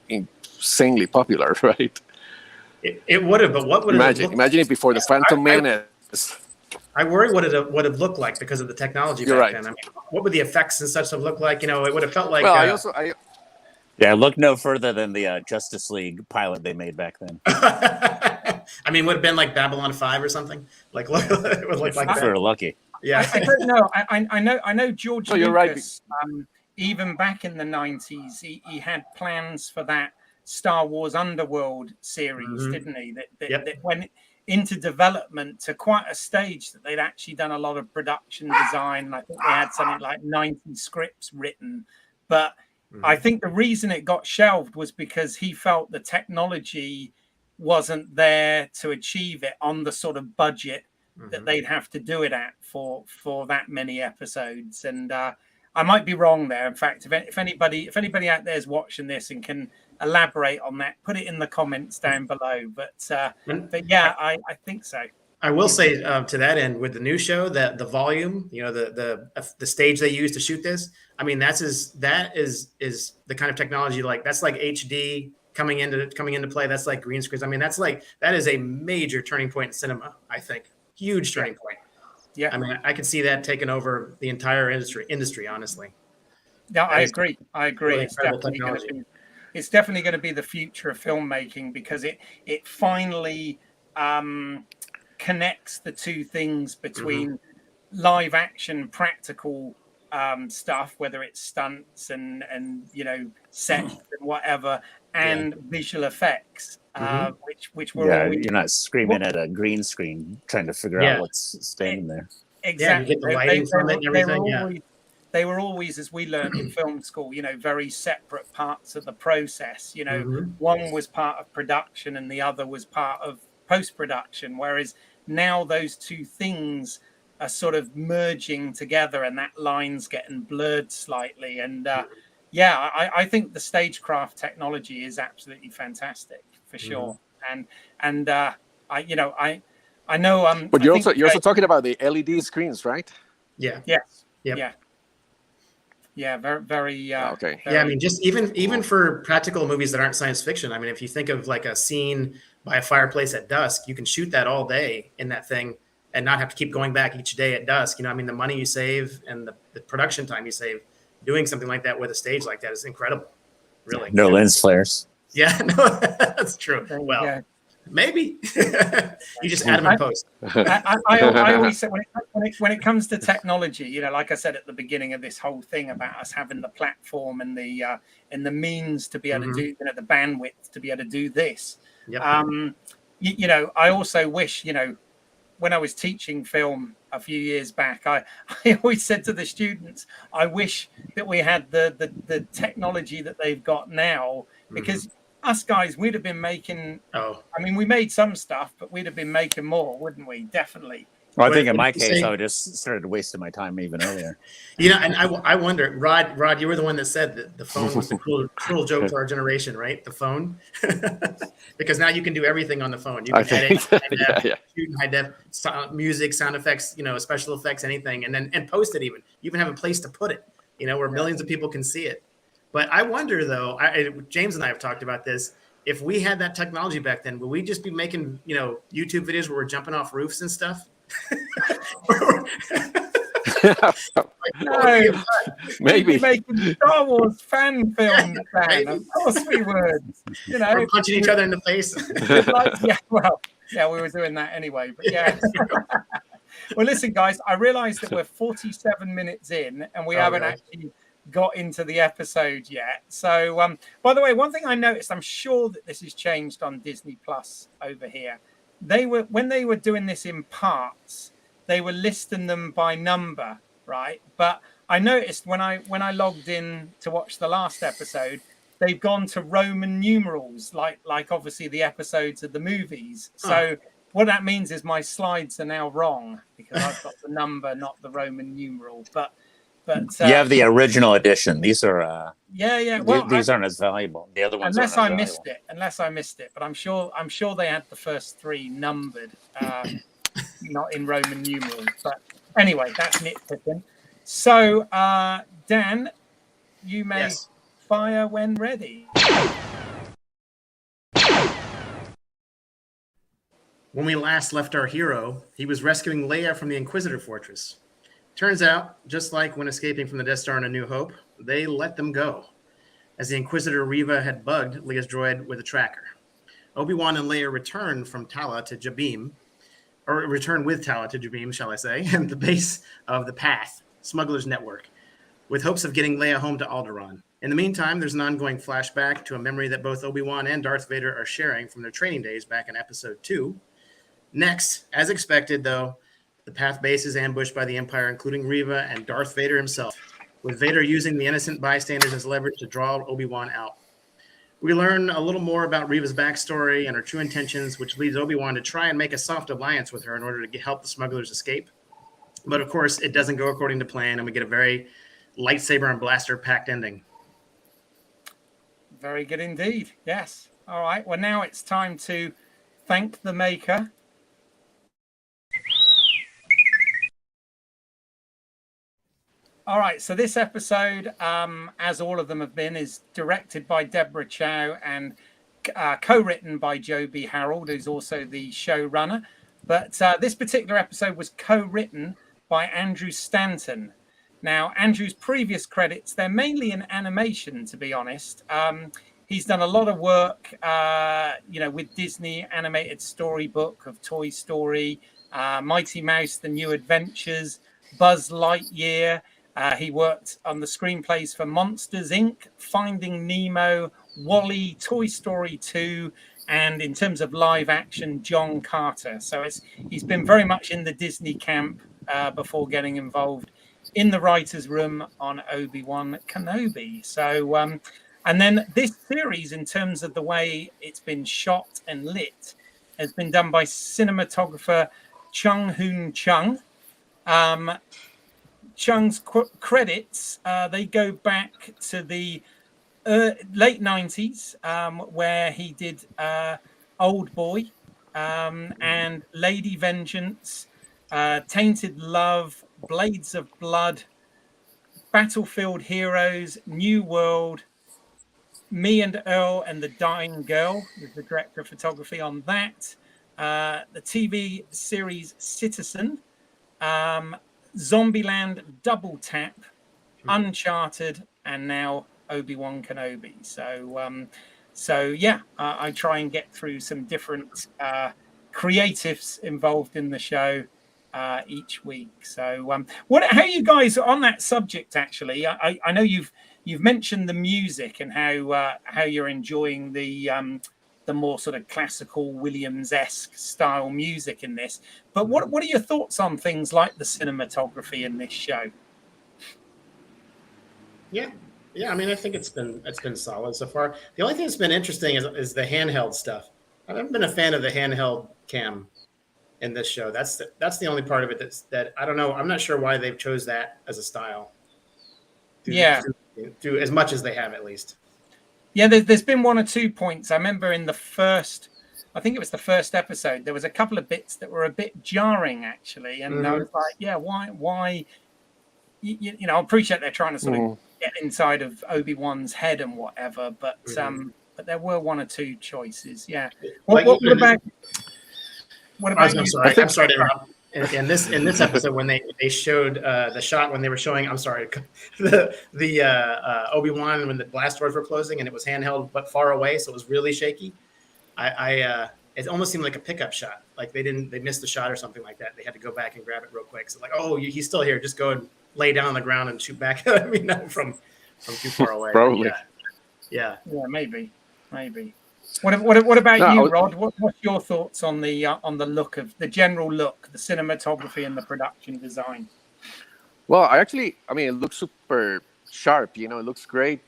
insanely popular, right? It would have, but what would imagine it before the Phantom Menace? I worry what it would have looked like because of the technology back then. I mean, what would the effects and such have looked like? It would have felt like. Well, look no further than the Justice League pilot they made back then. I mean, would have been like Babylon 5 or something. Like it would look like that. If we were lucky. Yeah, I don't know. I know George Lucas. Right. Even back in the 90s, he had plans for that Star Wars Underworld series, didn't he? That went into development to quite a stage that they'd actually done a lot of production design. I think they had something like 90 scripts written. But I think the reason it got shelved was because he felt the technology wasn't there to achieve it on the sort of budget that they'd have to do it at for that many episodes. And I might be wrong there. In fact, if anybody out there is watching this and can elaborate on that, put it in the comments down below. But yeah, I think so. I will say to that end, with the new show, that the volume, the stage they use to shoot this, I mean, that is the kind of technology that's like HD coming into play. That's like green screens. I mean, that is a major turning point in cinema. I think huge turning point. Yeah, I mean, I could see that taking over the entire industry. Honestly. Yeah, I agree. Really incredible technology. it's definitely going to be the future of filmmaking, because it finally connects the two things between live action practical stuff, whether it's stunts and sets and whatever, and visual effects, which were always, you're not screaming at a green screen trying to figure out what's standing there. Exactly. You get the lighting from it and everything. They were always, as we learned in film school, very separate parts of the process. One was part of production and the other was part of post-production, whereas now those two things are sort of merging together and that line's getting blurred slightly. And I think the stagecraft technology is absolutely fantastic for sure. And I know. But you're also talking about the LED screens, right? Yeah. Yes. Yep. Yeah. Very. Okay. Very, I mean, just even for practical movies that aren't science fiction. I mean, if you think of like a scene by a fireplace at dusk, you can shoot that all day in that thing and not have to keep going back each day at dusk. I mean, the money you save and the production time you save doing something like that with a stage like that is incredible. Really. No lens flares. Yeah, no, that's true. Well, maybe you just add them in post. I always say when it comes to technology, like I said at the beginning of this whole thing about us having the platform and the means to be able to do, the bandwidth to be able to do this. Yep. I also wish, when I was teaching film a few years back, I always said to the students, I wish that we had the technology that they've got now, because us guys, we'd have been making. I mean, we made some stuff, but we'd have been making more, wouldn't we? Definitely. Well, I think in my case, I would just started wasting my time even earlier. And I wonder, Rod, you were the one that said that the phone was the cruel joke for our generation, right? The phone, because now you can do everything on the phone. You can edit, shoot in high def, music, sound effects, special effects, anything, and post it even. You even have a place to put it, where millions of people can see it. But I wonder, though, James and I have talked about this. If we had that technology back then, would we just be making, YouTube videos where we're jumping off roofs and stuff? No, maybe making Star Wars fan films. Of course we would. We're punching each other in the face. We were doing that anyway. But yeah. Well, listen, guys. I realised that we're 47 minutes in, and we haven't actually got into the episode yet. So, by the way, one thing I noticed, I'm sure that this has changed on Disney Plus over here. When they were doing this in parts, they were listing them by number, right? But I noticed when I logged in to watch the last episode, they've gone to Roman numerals, like obviously the episodes of the movies. So what that means is my slides are now wrong because I've got the number, not the Roman numeral. But you have the original edition. These are Well, these aren't as valuable. The other ones unless I missed it. But I'm sure they had the first three numbered, not in Roman numerals. But anyway, that's nitpicking. So Dan, you may fire when ready. When we last left our hero, he was rescuing Leia from the Inquisitor Fortress. Turns out, just like when escaping from the Death Star in A New Hope, they let them go, as the Inquisitor Reva had bugged Leia's droid with a tracker. Obi-Wan and Leia returned with Tala to Jabim, shall I say, and the base of the Path, Smuggler's Network, with hopes of getting Leia home to Alderaan. In the meantime, there's an ongoing flashback to a memory that both Obi-Wan and Darth Vader are sharing from their training days back in Episode 2. Next, as expected, though, the Path base is ambushed by the Empire, including Reva and Darth Vader himself, with Vader using the innocent bystanders as leverage to draw Obi-Wan out. We learn a little more about Reva's backstory and her true intentions, which leads Obi-Wan to try and make a soft alliance with her in order to help the smugglers escape. But of course, it doesn't go according to plan, and we get a very lightsaber and blaster-packed ending. Very good indeed. Yes. All right. Well, now it's time to thank the maker. All right, so this episode, as all of them have been, is directed by Deborah Chow and co-written by Joe B. Harold, who's also the showrunner. But this particular episode was co-written by Andrew Stanton. Now, Andrew's previous credits, they're mainly in animation, to be honest. he's done a lot of work, with Disney animated storybook of Toy Story, Mighty Mouse: The New Adventures, Buzz Lightyear. He worked on the screenplays for Monsters Inc., Finding Nemo, Wall-E, Toy Story 2, and in terms of live action, John Carter. So he's been very much in the Disney camp before getting involved in the writer's room on Obi-Wan Kenobi. So, and then this series, in terms of the way it's been shot and lit, has been done by cinematographer Chung Hoon Chung. Chung's credits, they go back to the late 90s, where he did Old Boy and Lady Vengeance, Tainted Love, Blades of Blood, Battlefield Heroes, New World, Me and Earl and the Dying Girl, was the director of photography on that. The TV series Citizen, Zombieland, Double Tap, Uncharted, and now Obi-Wan Kenobi. So yeah, I try and get through some different creatives involved in the show each week. So how are you guys on that subject? Actually, I know you've mentioned the music and how you're enjoying the more sort of classical Williams-esque style music in this. But what are your thoughts on things like the cinematography in this show? Yeah. I mean, I think it's been solid so far. The only thing that's been interesting is the handheld stuff. I've never been a fan of the handheld cam in this show. That's the only part of it that I don't know. I'm not sure why they've chose that as a style. Through as much as they have, at least. Yeah, there's been one or two points. I remember in I think it was the first episode, there was a couple of bits that were a bit jarring, actually. And I was like, yeah, why? I appreciate they're trying to sort of get inside of Obi-Wan's head and whatever, but there were one or two choices. Yeah. What about I'm sorry to interrupt. In this episode, when they showed the shot when they were showing, the Obi-Wan when the blast doors were closing and it was handheld but far away, so it was really shaky. It almost seemed like a pickup shot, like they missed the shot or something like that. They had to go back and grab it real quick. So like, oh, he's still here. Just go and lay down on the ground and shoot back. I mean, not from too far away. Probably. Yeah, maybe. What about you, Rod? What's your thoughts on the look of the general look, the cinematography, and the production design? Well, it looks super sharp. It looks great,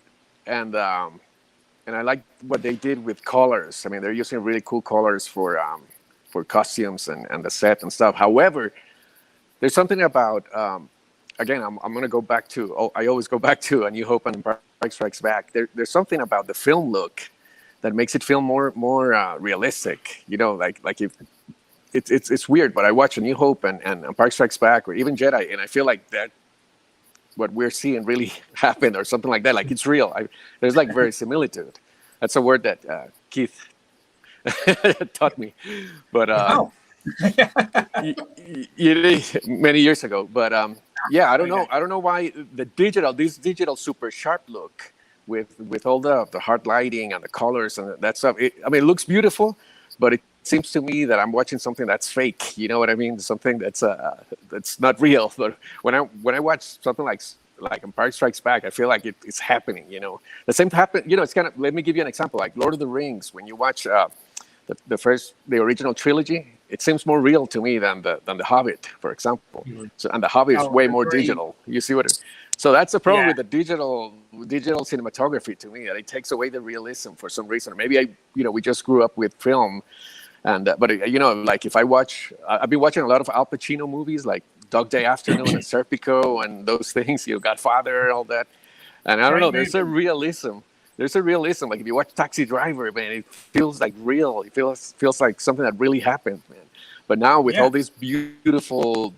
and I like what they did with colors. I mean, they're using really cool colors for costumes and the set and stuff. However, there's something about again, I'm going to go back to. I always go back to A New Hope and Empire Strikes Back. There's something about the film look that makes it feel more realistic, like if it's weird, but I watch A New Hope and Empire Strikes Back or even Jedi, and I feel like that what we're seeing really happened or something like that. Like it's real. There's like verisimilitude. That's a word that Keith taught me, but many years ago. But I don't know. I don't know why this digital super sharp look with all the hard lighting and the colors and that stuff. It looks beautiful, but it seems to me that I'm watching something that's fake. You know what I mean? Something that's not real. But when I watch something like Empire Strikes Back, I feel like it's happening. The same happen. It's kind of. Let me give you an example. Like Lord of the Rings. When you watch the original trilogy, it seems more real to me than the Hobbit, for example. Mm-hmm. So, and the Hobbit is way more digital. You see what? So that's the problem with the digital cinematography to me, that it takes away the realism for some reason. Maybe we just grew up with film, and but like if I've been watching a lot of Al Pacino movies, like Dog Day Afternoon and Serpico and those things, Godfather, all that, and I don't know. There's a realism. Like if you watch Taxi Driver, man, it feels like real. It feels like something that really happened, man. But now with all this beautiful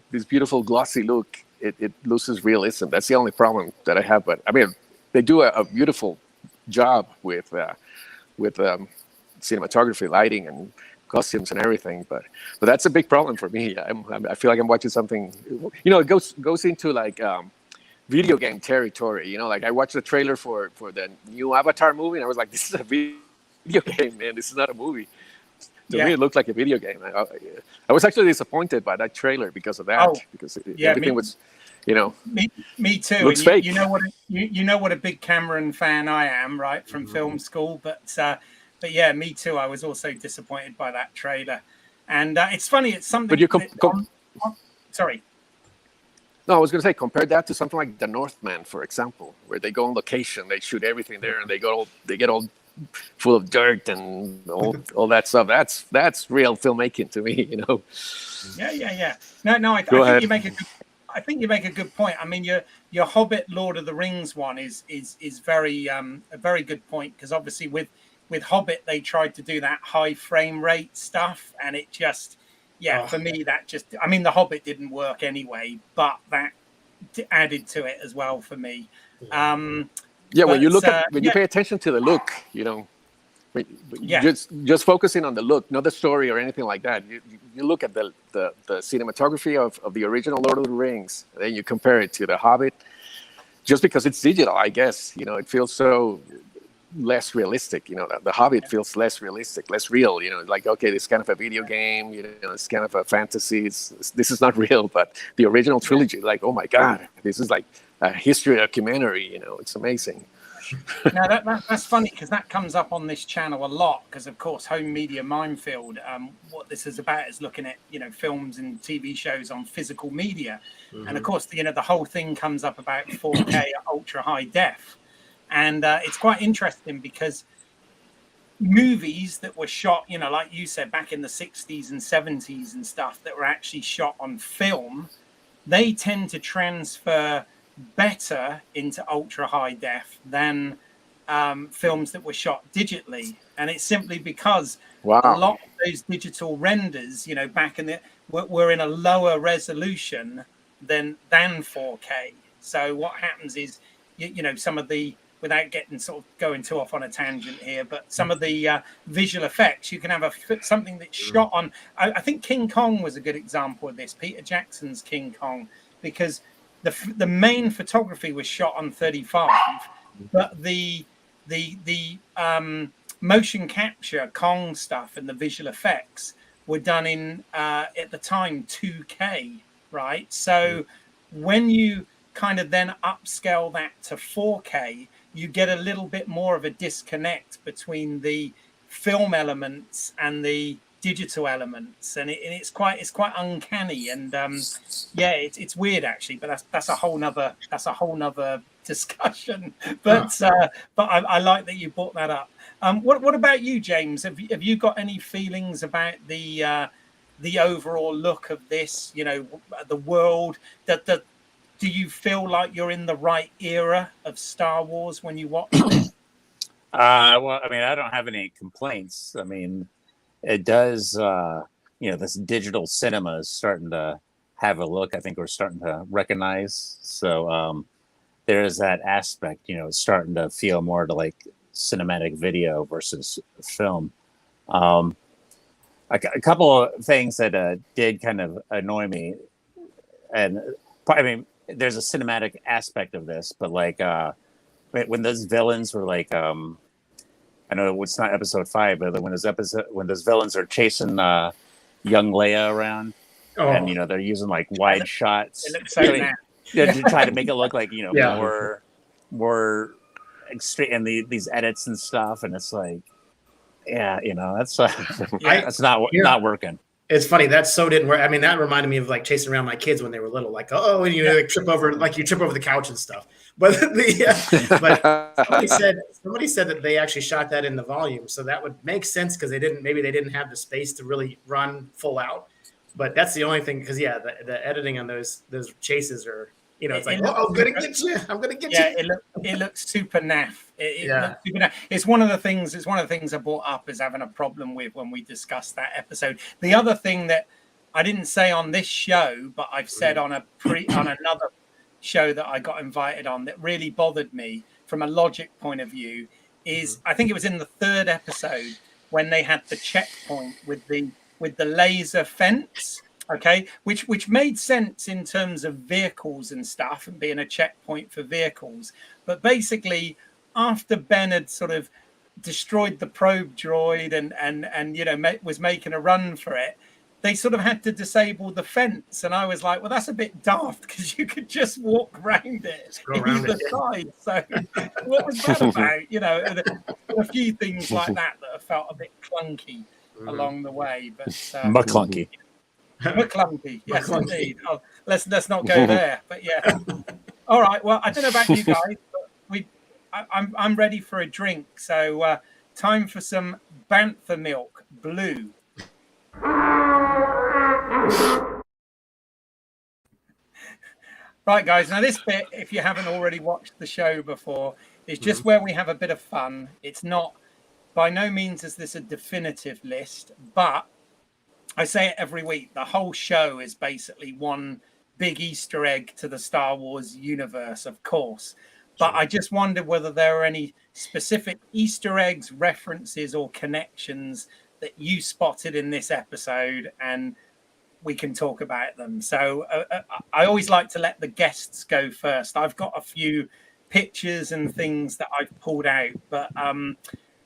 glossy look, it loses realism. That's the only problem that I have. But they do a beautiful job with cinematography, lighting, and costumes and everything. But that's a big problem for me. I feel like I'm watching something. It goes into like video game territory. Like I watched the trailer for the new Avatar movie, and I was like, this is a video game, man. This is not a movie. To me, it looked like a video game. I was actually disappointed by that trailer because of that. Because everything was, me too. Looks fake. You know what a big Cameron fan I am, right, from film school. But yeah, me too. I was also disappointed by that trailer. And it's funny. It's something. But sorry. No, I was going to say, compare that to something like The Northman, for example, where they go on location, they shoot everything there, and they get all full of dirt and all that stuff. That's real filmmaking to me, Yeah. No. I think you make a good point. I mean, your Hobbit, Lord of the Rings one is very a very good point, because obviously with Hobbit they tried to do that high frame rate stuff, and it just for me that just, I mean, the Hobbit didn't work anyway, but that added to it as well for me. When you look when you pay attention to the look, just focusing on the look, not the story or anything like that. You look at the cinematography of the original Lord of the Rings, and then you compare it to the Hobbit. Just because it's digital, I guess, it feels so less realistic. The Hobbit feels less realistic, less real. Like, okay, it's kind of a video game. It's kind of a fantasy. This is not real. But the original trilogy, like, oh my God, this is like a history documentary. It's amazing. Now that's funny, because that comes up on this channel a lot, because of course Home Media Minefield, what this is about is looking at films and TV shows on physical media, and of course the whole thing comes up about 4K ultra high def, and it's quite interesting because movies that were shot, like you said, back in the 60s and 70s and stuff, that were actually shot on film, they tend to transfer better into ultra high def than films that were shot digitally, and it's simply because a lot of those digital renders, back in the were in a lower resolution than 4K. So what happens is, some of the, without getting sort of going too off on a tangent here, but some of the visual effects, you can have something that's shot on. I think King Kong was a good example of this. Peter Jackson's King Kong, because the main photography was shot on 35, but the motion capture Kong stuff and the visual effects were done in at the time 2K, right? So when you kind of then upscale that to 4K, you get a little bit more of a disconnect between the film elements and the digital elements, and it's quite uncanny, and it's weird actually, but that's a whole nother discussion. But I like that you brought that up. What about you, James? Have you got any feelings about the overall look of this? The world. Do you feel like you're in the right era of Star Wars when you watch it? Well, I mean, I don't have any complaints. I mean, it does, this digital cinema is starting to have a look I think we're starting to recognize. So there is that aspect, it's starting to feel more to like cinematic video versus film. A couple of things that did kind of annoy me, and I mean, there's a cinematic aspect of this, but like when those villains were like, I know it's not episode 5, but when those villains are chasing young Leia around, and they're using like wide shots, it looks so to try to make it look like more extreme, and these edits and stuff, and it's like, that's that's not working. It's funny, that so didn't work. I mean, that reminded me of like chasing around my kids when they were little, like, and you like trip over the couch and stuff. But somebody said that they actually shot that in the volume, so that would make sense, because they didn't have the space to really run full out. But that's the only thing, because the editing on those chases are, it's like, I'm gonna get you. It looks super naff. It looks super naff. It's one of the things I brought up as having a problem with when we discussed that episode. The other thing that I didn't say on this show, but I've said on another show that I got invited on, that really bothered me from a logic point of view, is I think it was in the 3rd episode when they had the checkpoint with the laser fence. Okay, which made sense in terms of vehicles and stuff and being a checkpoint for vehicles. But basically, after Ben had sort of destroyed the probe droid and you know was making a run for it, they sort of had to disable the fence, and I was like, well, that's a bit daft because you could just walk around it either side. So what was that about? You know, a few things like that have felt a bit clunky along the way, but McClunky. McClunky, yes, indeed. Oh, let's not go there, but yeah. All right. Well, I don't know about you guys, but I'm ready for a drink. So time for some Bantha milk, blue. Right, guys. Now this bit, if you haven't already watched the show before, is just where we have a bit of fun. It's not, by no means is this a definitive list, but I say it every week. The whole show is basically one big Easter egg to the Star Wars universe, of course. But I just wondered whether there are any specific Easter eggs, references, or connections that you spotted in this episode, and we can talk about them. So I always like to let the guests go first. I've got a few pictures and things that I've pulled out, but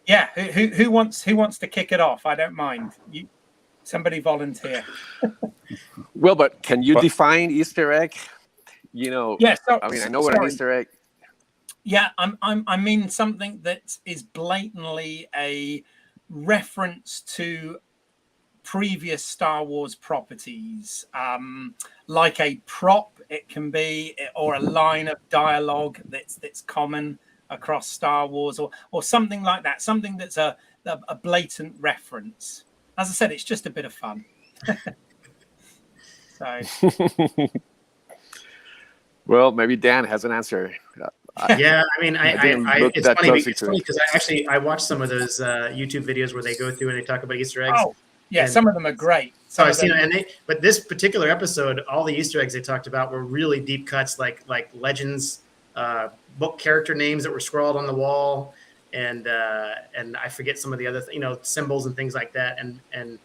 yeah, who wants to kick it off? I don't mind. Somebody volunteer. Well, but can you define Easter egg? You know, yeah. So, I mean, I know what an Easter egg. Yeah, I mean something that is blatantly a reference to previous Star Wars properties, like a prop. It can be, or a line of dialogue that's common across Star Wars, or something like that. Something that's a blatant reference. As I said, it's just a bit of fun. So, well, maybe Dan has an answer. Yeah, I mean, it's funny because I watched some of those YouTube videos where they go through and they talk about Easter eggs. Oh, yeah, some of them are great. So I've seen it, but this particular episode, all the Easter eggs they talked about were really deep cuts, like legends, book character names that were scrawled on the wall, and I forget some of the other symbols and things like that, and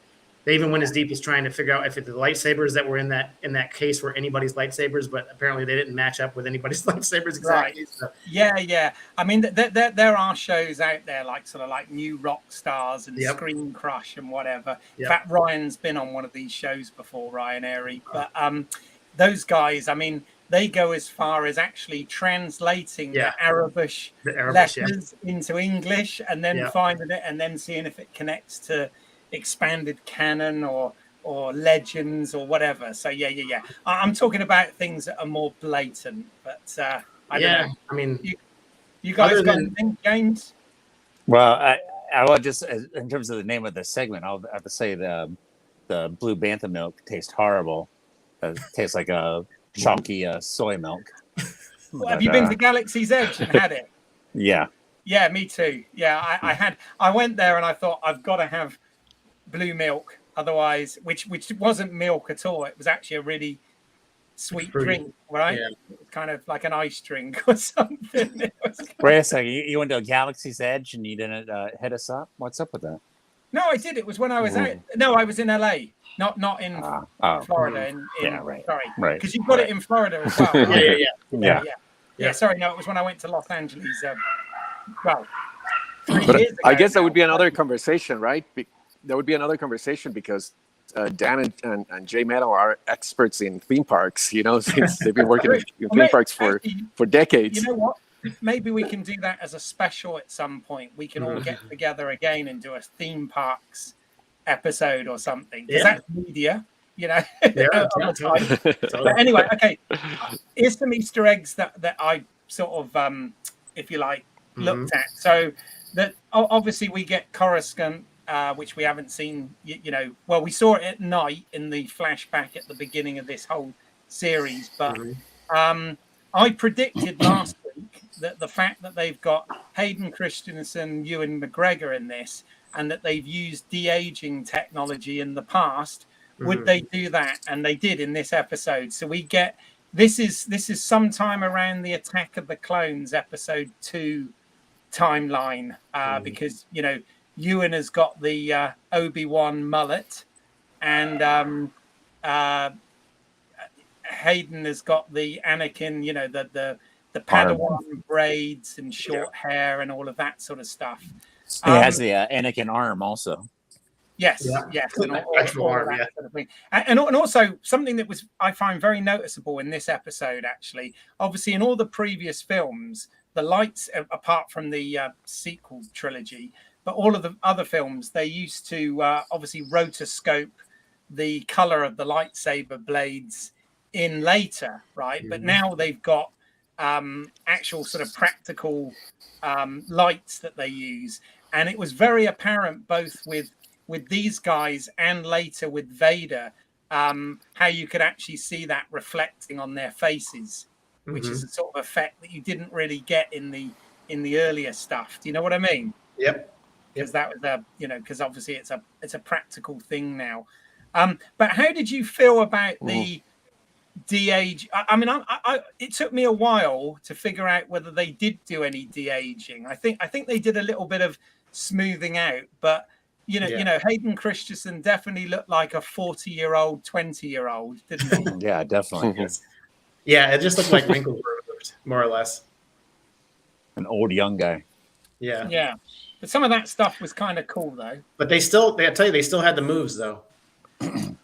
they even went as deep as trying to figure out if the lightsabers that were in that case were anybody's lightsabers, but apparently they didn't match up with anybody's lightsabers exactly. Right. So. Yeah. I mean, there are shows out there like sort of like New Rock Stars and Screen Crush and whatever. In fact, Ryan's been on one of these shows before, Ryan Airy. But those guys, I mean, they go as far as actually translating the Arabic letters into English and then finding it and then seeing if it connects to expanded canon or legends or whatever. So yeah. I'm talking about things that are more blatant, but I don't know. I mean, you guys got anything, James? Well, I will just, in terms of the name of the segment, I'll have to say the blue bantha milk tastes horrible. It tastes like a chalky soy milk. Well, have you been to Galaxy's Edge and had it? Yeah, me too. Yeah, I went there and I thought I've got to have blue milk, otherwise, which wasn't milk at all. It was actually a really sweet drink, right? Yeah. Kind of like an ice drink or something. Wait a second, you went to a Galaxy's Edge and you didn't hit us up? What's up with that? No, I did. It was when I was out. No, I was in LA, not in Florida. Sorry, because you've got it in Florida as well. Yeah. Sorry, no, it was when I went to Los Angeles. But I guess that would be another conversation, right? There would be another conversation because Dan and Jay Meadow are experts in theme parks, since they've been working in theme parks for decades. You know what? Maybe we can do that as a special at some point. We can all get together again and do a theme parks episode or something. Because that's media, But anyway, okay. Here's some Easter eggs that I sort of, if you like, looked at. So that obviously we get Coruscant, which we haven't seen, well, we saw it at night in the flashback at the beginning of this whole series. But I predicted last week that the fact that they've got Hayden Christensen, Ewan McGregor in this, and that they've used de-aging technology in the past, would they do that? And they did in this episode. So we get, this is sometime around the Attack of the Clones episode 2 timeline, because, Ewan has got the Obi-Wan mullet, and Hayden has got the Anakin, the Padawan braids and short hair and all of that sort of stuff. He has the Anakin arm also. Yes, and all that sort of thing. And also something that I find very noticeable in this episode, actually, obviously in all the previous films, the lights, apart from the sequel trilogy, but all of the other films, they used to obviously rotoscope the color of the lightsaber blades in later, right? But now they've got actual sort of practical lights that they use. And it was very apparent both with these guys and later with Vader, how you could actually see that reflecting on their faces, which is a sort of effect that you didn't really get in the earlier stuff. Do you know what I mean? Yep. Because that was because obviously it's a practical thing now. But how did you feel about the de-age? I mean, it took me a while to figure out whether they did do any de-aging. I think they did a little bit of smoothing out, but Hayden Christensen definitely looked like a 40-year-old, 20-year-old, didn't he? Yeah, definitely. Yeah, it just looked like wrinkles were removed, more or less. An old young guy. Yeah. But some of that stuff was kind of cool, though. But they still had the moves, though.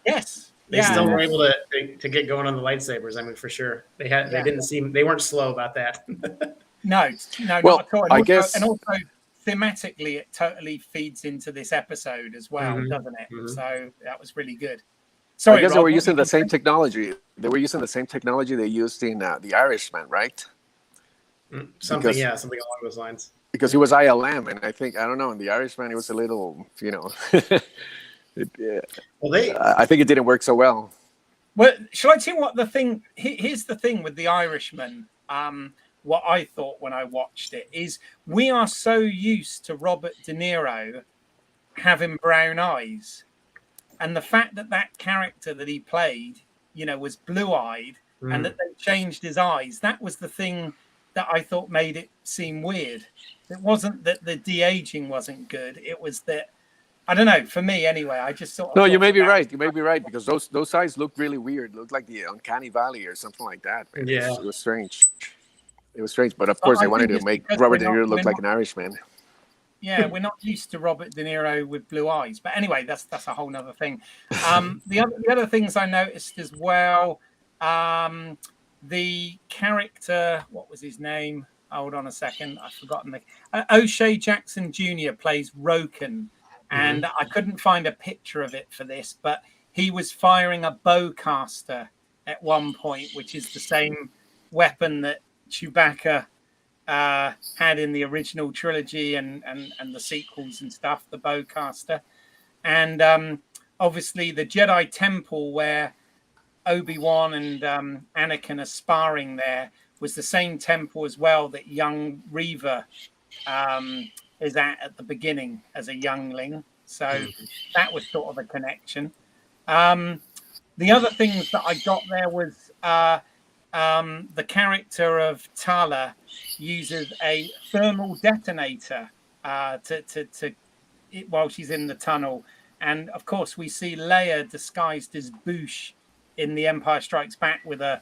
Yes. They still were able to get going on the lightsabers. I mean, for sure. They weren't slow about that. No, well, not at all. I guess, and also thematically, it totally feeds into this episode as well, doesn't it? So that was really good. Sorry, I guess Rob, they were using the same technology. They were using the same technology they used in The Irishman, right? Something along those lines. Because he was ILM, and I don't know, in The Irishman, it was a little, I think it didn't work so well. Well, shall I tell you what the thing? Here's the thing with The Irishman. What I thought when I watched it is we are so used to Robert De Niro having brown eyes, and the fact that character that he played, was blue-eyed, and that they changed his eyes. That was the thing that I thought made it seem weird. It wasn't that the de-aging wasn't good. It was that, I don't know, for me anyway, I just sort of... No, you may be right. You may be right, because those eyes looked really weird. Looked like the Uncanny Valley or something like that. It was strange. It was strange, but of course they wanted to make Robert De Niro look like an Irishman. Yeah, we're not used to Robert De Niro with blue eyes. But anyway, that's a whole nother thing. The other things I noticed as well, the character, what was his name? Hold on a second, I've forgotten. O'Shea Jackson Jr. plays Roken, and I couldn't find a picture of it for this, but he was firing a bowcaster at one point, which is the same weapon that Chewbacca had in the original trilogy and the sequels and stuff, the bowcaster. And obviously the Jedi Temple where Obi-Wan and Anakin are sparring there was the same temple as well that young Reva is at the beginning as a youngling. So that was sort of a connection. The other things that I got there was the character of Tala uses a thermal detonator while she's in the tunnel. And of course, we see Leia disguised as Boushh in The Empire Strikes Back with a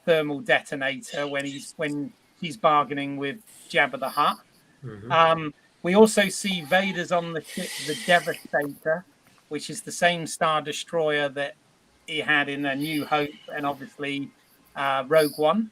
thermal detonator when she's bargaining with Jabba the Hutt. We also see Vader's on the ship, the Devastator, which is the same Star Destroyer that he had in A New Hope and obviously Rogue One.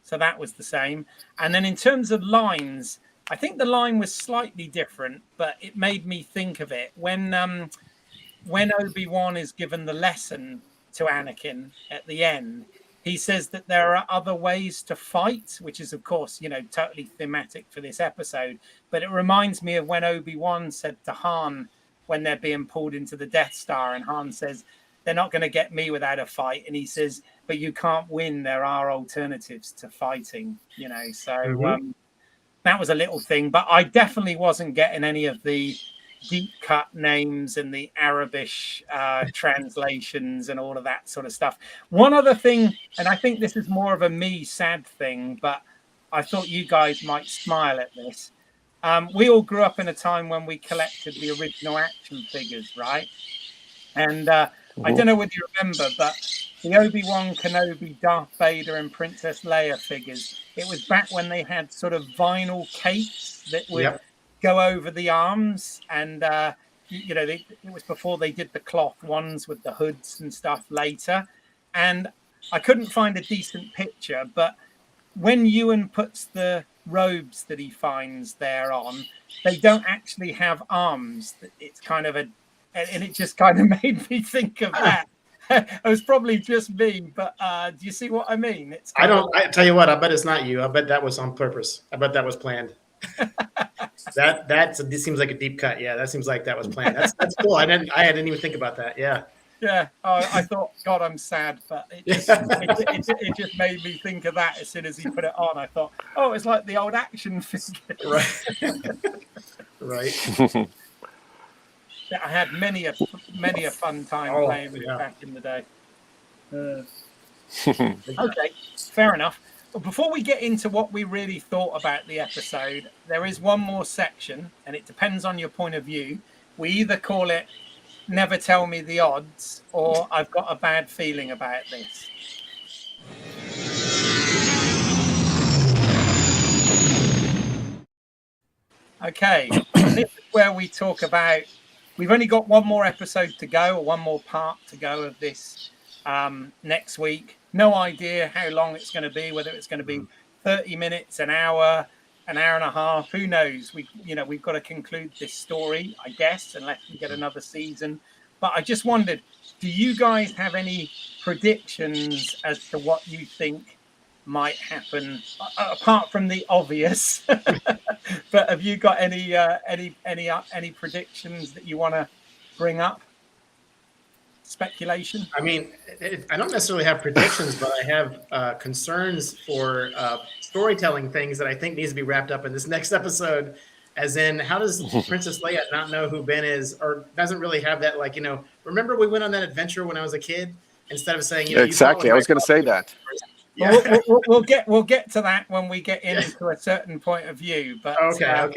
So that was the same. And then in terms of lines, I think the line was slightly different, but it made me think of it. When Obi-Wan is given the lesson to Anakin at the end, he says that there are other ways to fight, which is, of course, totally thematic for this episode. But it reminds me of when Obi-Wan said to Han when they're being pulled into the Death Star, and Han says, they're not going to get me without a fight. And he says, but you can't win. There are alternatives to fighting, So that was a little thing. But I definitely wasn't getting any of the deep cut names and the Arabish translations and all of that sort of stuff. One other thing, and I think this is more of a me sad thing, but I thought you guys might smile at this. We all grew up in a time when we collected the original action figures, right? And I don't know whether you remember, but the Obi-Wan, Kenobi, Darth Vader, and Princess Leia figures, it was back when they had sort of vinyl capes that would go over the arms, and it was before they did the cloth ones with the hoods and stuff later. And I couldn't find a decent picture, but when Ewan puts the robes that he finds there on, they don't actually have arms. It's kind of and it just kind of made me think of that. It was probably just me, but do you see what I mean? I tell you what, I bet it's not you. I bet that was on purpose. I bet that was planned. This seems like a deep cut. Yeah, that seems like that was planned. That's cool. I didn't even think about that. Yeah. Yeah, I thought, God, I'm sad, but it just made me think of that as soon as he put it on. I thought, oh, it's like the old action figure. Right. I had many a fun time playing with it back in the day. Okay, fair enough. But before we get into what we really thought about the episode, there is one more section, and it depends on your point of view. We either call it Never Tell Me the Odds, or I've got a bad feeling about this. Okay, and this is where we talk about, we've only got one more episode to go, or one more part to go of this next week. No idea how long it's going to be, whether it's going to be 30 minutes, an hour and a half, who knows? We've got to conclude this story, I guess, unless we get another season. But I just wondered, do you guys have any predictions as to what you think might happen, apart from the obvious? But have you got any predictions that you want to bring up? Speculation? I mean, I don't necessarily have predictions, but I have concerns for storytelling things that I think needs to be wrapped up in this next episode. As in, how does Princess Leia not know who Ben is, or doesn't really have that, remember we went on that adventure when I was a kid? Instead of saying, exactly, I was going to say that. Yeah. We'll get to that when we get into a certain point of view. But okay.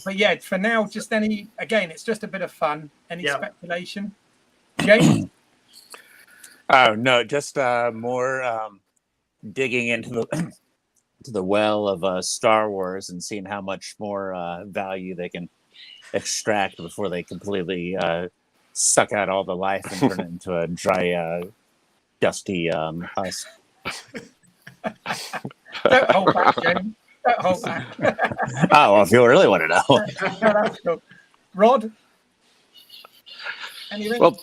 But yeah, for now, just it's just a bit of fun. Any speculation? James? Oh no, just more digging into the well of Star Wars and seeing how much more value they can extract before they completely suck out all the life and turn it into a dry, dusty husk. Don't hold back, James. Don't hold back. Oh, well, if you really want to know. No, that's cool. Rod? Anything? Well,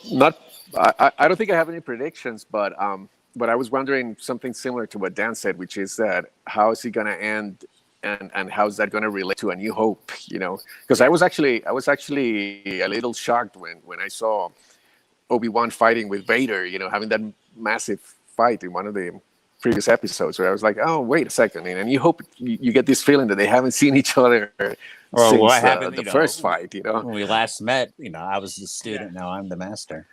I don't think I have any predictions, but I was wondering something similar to what Dan said, which is that how is he going to end, and how is that going to relate to A New Hope? Because I was actually a little shocked when I saw Obi-Wan fighting with Vader, having that massive fight in one of the previous episodes, where I was like, oh, wait a second, and A New Hope, you get this feeling that they haven't seen each other since the first fight. When we last met, I was the student, now I'm the master.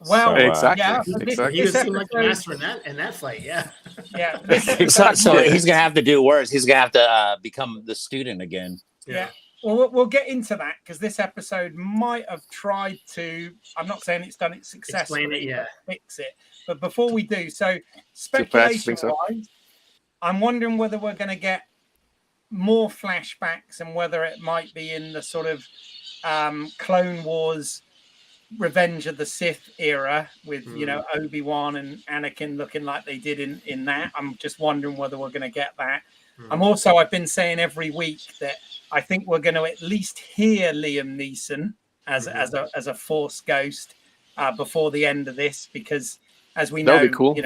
Well, exactly. Yeah, exactly. He seemed like the master in that fight. Yeah. Yeah. So he's gonna have to do worse. He's gonna have to become the student again. Yeah. Well, we'll get into that, because this episode might have tried to. I'm not saying it's done it successfully. Fix it. But before we do, so speculation-wise, I'm wondering whether we're going to get more flashbacks, and whether it might be in the sort of Clone Wars, Revenge of the Sith era with Obi-Wan and Anakin looking like they did in that. I'm just wondering whether we're going to get that. I've been saying every week that I think we're going to at least hear Liam Neeson as a Force ghost before the end of this, because as we know, cool.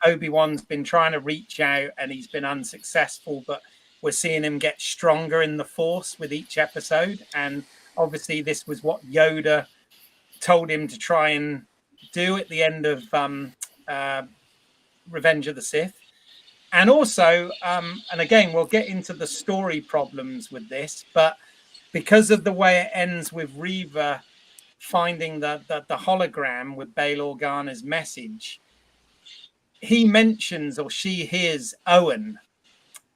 Obi-Wan's been trying to reach out and he's been unsuccessful, but we're seeing him get stronger in the Force with each episode. And obviously this was what Yoda told him to try and do at the end of Revenge of the Sith. And also, and again, we'll get into the story problems with this, but because of the way it ends with Reva finding the hologram with Bail Organa's message, he mentions, or she hears, Owen.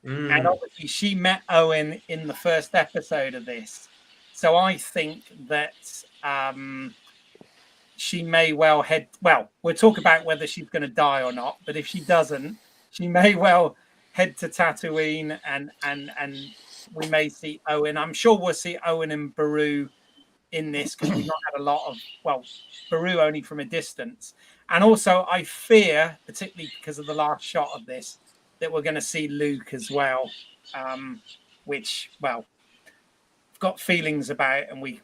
And obviously she met Owen in the first episode of this. So I think that she may well head. Well, we'll talk about whether she's going to die or not. But if she doesn't, she may well head to Tatooine, and we may see Owen. I'm sure we'll see Owen and Beru in this because we've not had a lot of, well, Beru only from a distance. And also, I fear, particularly because of the last shot of this, that we're going to see Luke as well, which, well, I've got feelings about, and we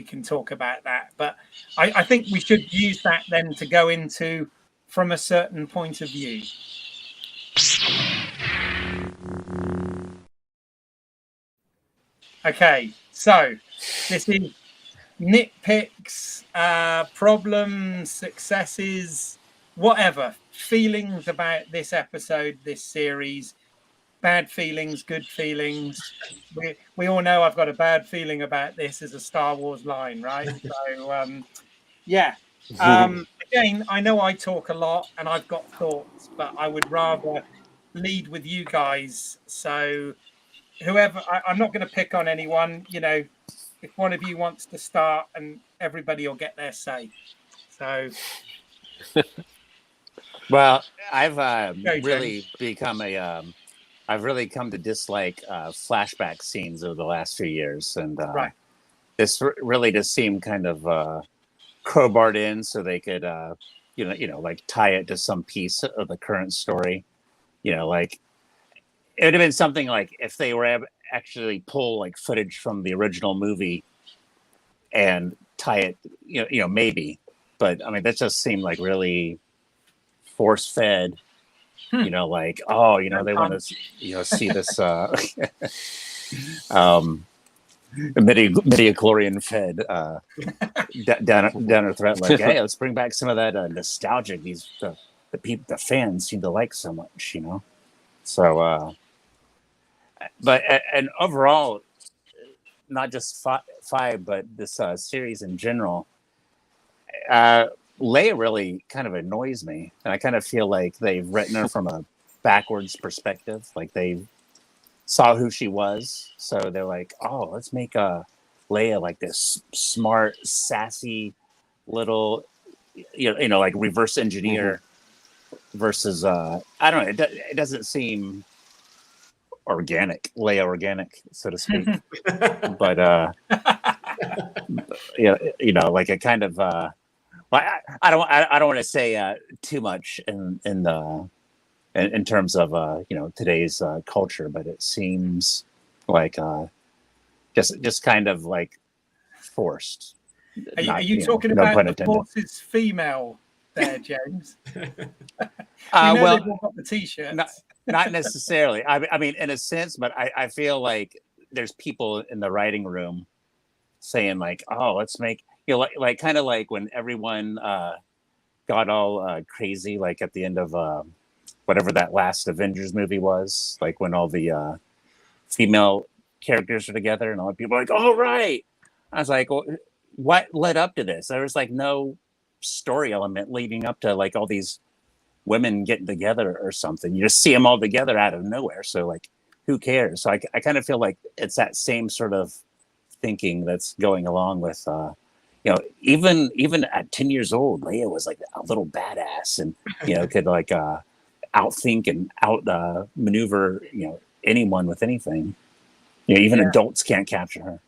can talk about that. But I think we should use that then to go into from a certain point of view. Okay, so this is nitpicks, problems, successes, whatever, feelings about this episode, this series, bad feelings, good feelings. We all know I've got a bad feeling about this as a Star Wars line, right? So, yeah. Again, I know I talk a lot and I've got thoughts, but I would rather lead with you guys. So whoever, I'm not going to pick on anyone, you know, if one of you wants to start, and everybody will get their say. So, well, I've really become I've really come to dislike flashback scenes over the last few years, and right. This really just seemed kind of crowbarred in so they could, you know, like tie it to some piece of the current story. You know, like it would have been something like if they were actually pull like footage from the original movie and tie it, you know, maybe. But I mean, that just seemed like really force fed. You know, like, oh, you know, they want to, you know, see this midi-chlorian fed down our threat, like, hey, let's bring back some of that nostalgia the fans seem to like so much, you know. So but and overall, not just five, but this series in general, Leia really kind of annoys me, and I kind of feel like they've written her from a backwards perspective. Like they saw who she was, so they're like, "Oh, let's make Leia like this smart, sassy little, you know, like reverse engineer." Versus, I don't know. It doesn't seem organic, Leia organic, so to speak. But you know, like a kind of. Well, I don't want to say too much in terms of you know, today's culture, but it seems like just kind of like forced. Are you talking about the Force's female there, James? Well, they've all got the t-shirts. Not necessarily. I mean, in a sense, but I feel like there's people in the writing room saying like, oh, let's make, you know, like kind of like when everyone got all crazy, like at the end of whatever that last Avengers movie was, like when all the female characters were together and all the people were like, all right. I was like, well, what led up to this? There was like no story element leading up to like all these women getting together or something. You just see them all together out of nowhere. So like, who cares? So I kind of feel like it's that same sort of thinking that's going along with, you know, even at 10 years old, Leia was like a little badass and, you know, could like outthink and out maneuver, you know, anyone with anything. You know, even adults can't capture her.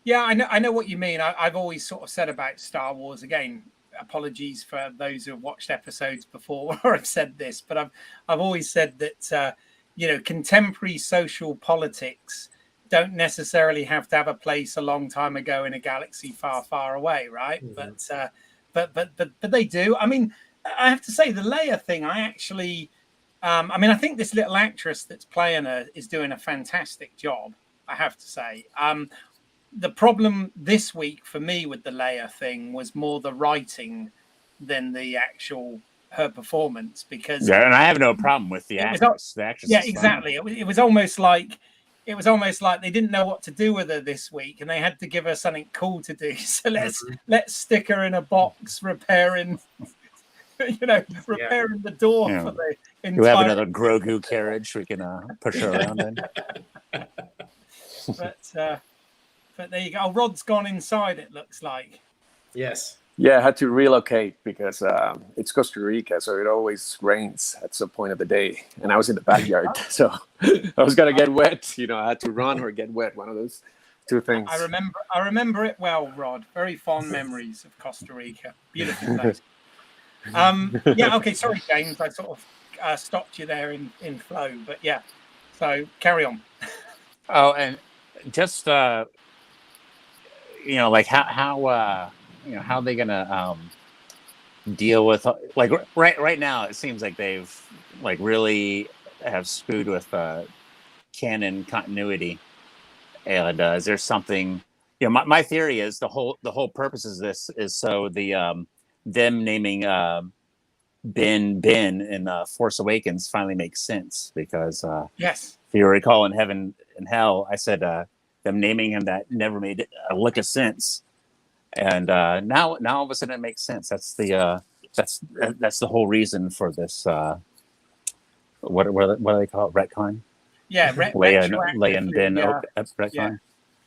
Yeah, I know what you mean. I've always sort of said about Star Wars, again, apologies for those who have watched episodes before where I've said this, but I've always said that you know, contemporary social politics don't necessarily have to have a place a long time ago in a galaxy far, far away, right? Mm-hmm. But they do. I mean, I have to say the Leia thing, I actually I mean, I think this little actress that's playing her is doing a fantastic job, I have to say. The problem this week for me with the Leia thing was more the writing than the actual her performance, because and I have no problem with the actress. The actress, yeah, exactly. It was almost like they didn't know what to do with her this week, and they had to give her something cool to do. So let's stick her in a box repairing, you know, repairing the door for the entire. We have another Grogu carriage we can push her around in. But there you go. Oh, Rod's gone inside, it looks like. Yes. Yeah, I had to relocate because it's Costa Rica, so it always rains at some point of the day, and I was in the backyard, so I was gonna get wet. I had to run or get wet, one of those two things. I remember it well, Rod. Very fond memories of Costa Rica. Beautiful place. Yeah. Okay. Sorry, James. I sort of stopped you there in flow, but yeah. So carry on. Oh, and just like how how are they gonna deal with like right now? It seems like they've like really have screwed with canon continuity. And is there something? My theory is the whole purpose of this is so the them naming Ben in Force Awakens finally makes sense because yes, if you recall in Heaven and Hell, I said them naming him that never made a lick of sense, and now all of a sudden it makes sense. That's the whole reason for this. What do they call it? Retcon. Yeah, Leia and Ben retcon.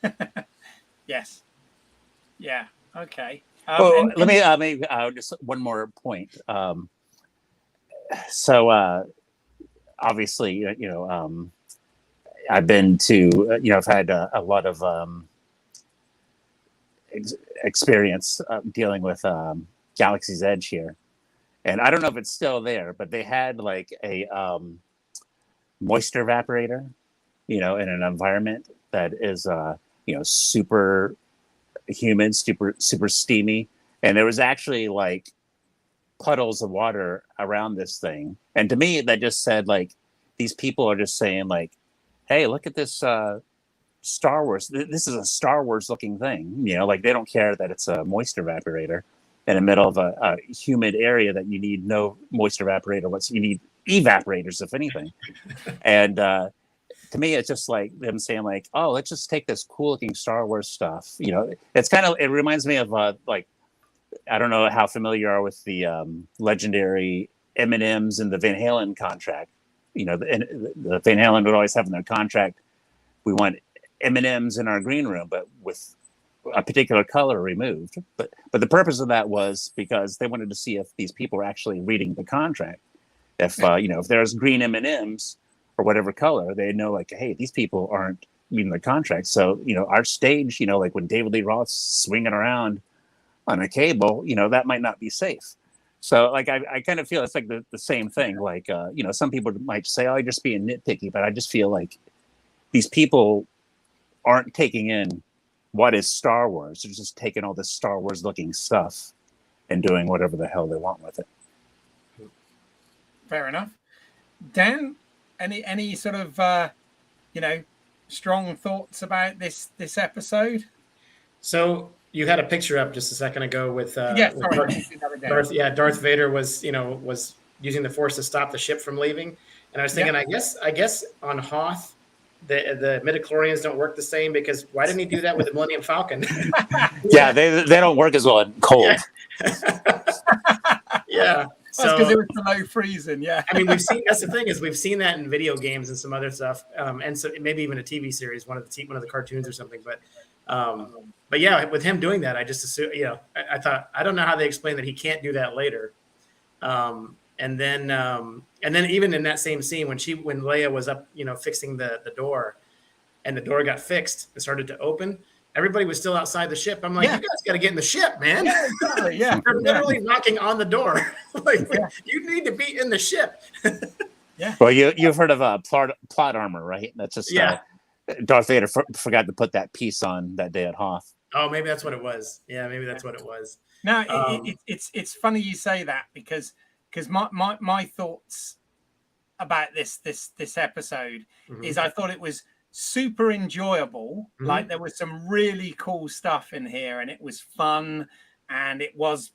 Yeah. Yes. Yeah. Okay. Let me maybe just one more point. So obviously, I've been to, I've had a lot of experience dealing with Galaxy's Edge here, and I don't know if it's still there, but they had like a moisture evaporator, in an environment that is, super humid, super steamy, and there was actually like puddles of water around this thing. And to me, that just said like these people are just saying like, "Hey, look at this Star Wars. This is a Star Wars looking thing." Like they don't care that it's a moisture evaporator in the middle of a humid area that you need no moisture evaporator. You need evaporators, if anything. And to me, it's just like them saying like, "Oh, let's just take this cool looking Star Wars stuff." It reminds me of like, I don't know how familiar you are with the legendary M&Ms and the Van Halen contract. The Van Halen would always have in their contract, we want M&Ms in our green room, but with a particular color removed. But the purpose of that was because they wanted to see if these people were actually reading the contract. If if there's green M&Ms or whatever color, they know like, hey, these people aren't reading the contract. So our stage, like when David Lee Roth's swinging around on a cable, that might not be safe. So like I kind of feel it's like the same thing. Like some people might say, "Oh, you're just being nitpicky," but I just feel like these people aren't taking in what is Star Wars. They're just taking all this Star Wars looking stuff and doing whatever the hell they want with it. Fair enough. Dan, any sort of strong thoughts about this episode? So you had a picture up just a second ago with Darth Vader was using the Force to stop the ship from leaving, and I was thinking, I guess on Hoth the midichlorians don't work the same, because why didn't he do that with the Millennium Falcon? Yeah, they don't work as well in cold. Yeah. That's because it was below freezing. Yeah. I mean, that's the thing, is we've seen that in video games and some other stuff, and so maybe even a TV series, one of the cartoons or something. But yeah, with him doing that, I just assume, I thought, I don't know how they explain that he can't do that later. And then even in that same scene when Leia was up, fixing the door, and the door got fixed and started to open, everybody was still outside the ship. I'm like, you guys got to get in the ship, man. Yeah, exactly. Yeah. They're literally knocking on the door. You need to be in the ship. Yeah. Well, you've heard of plot armor, right? That's just Darth Vader forgot to put that piece on that day at Hoth. Oh, maybe that's what it was. Yeah, maybe that's what it was. No, it's funny you say that, because my thoughts about this episode is I thought it was super enjoyable. Like there was some really cool stuff in here, and it was fun, and it was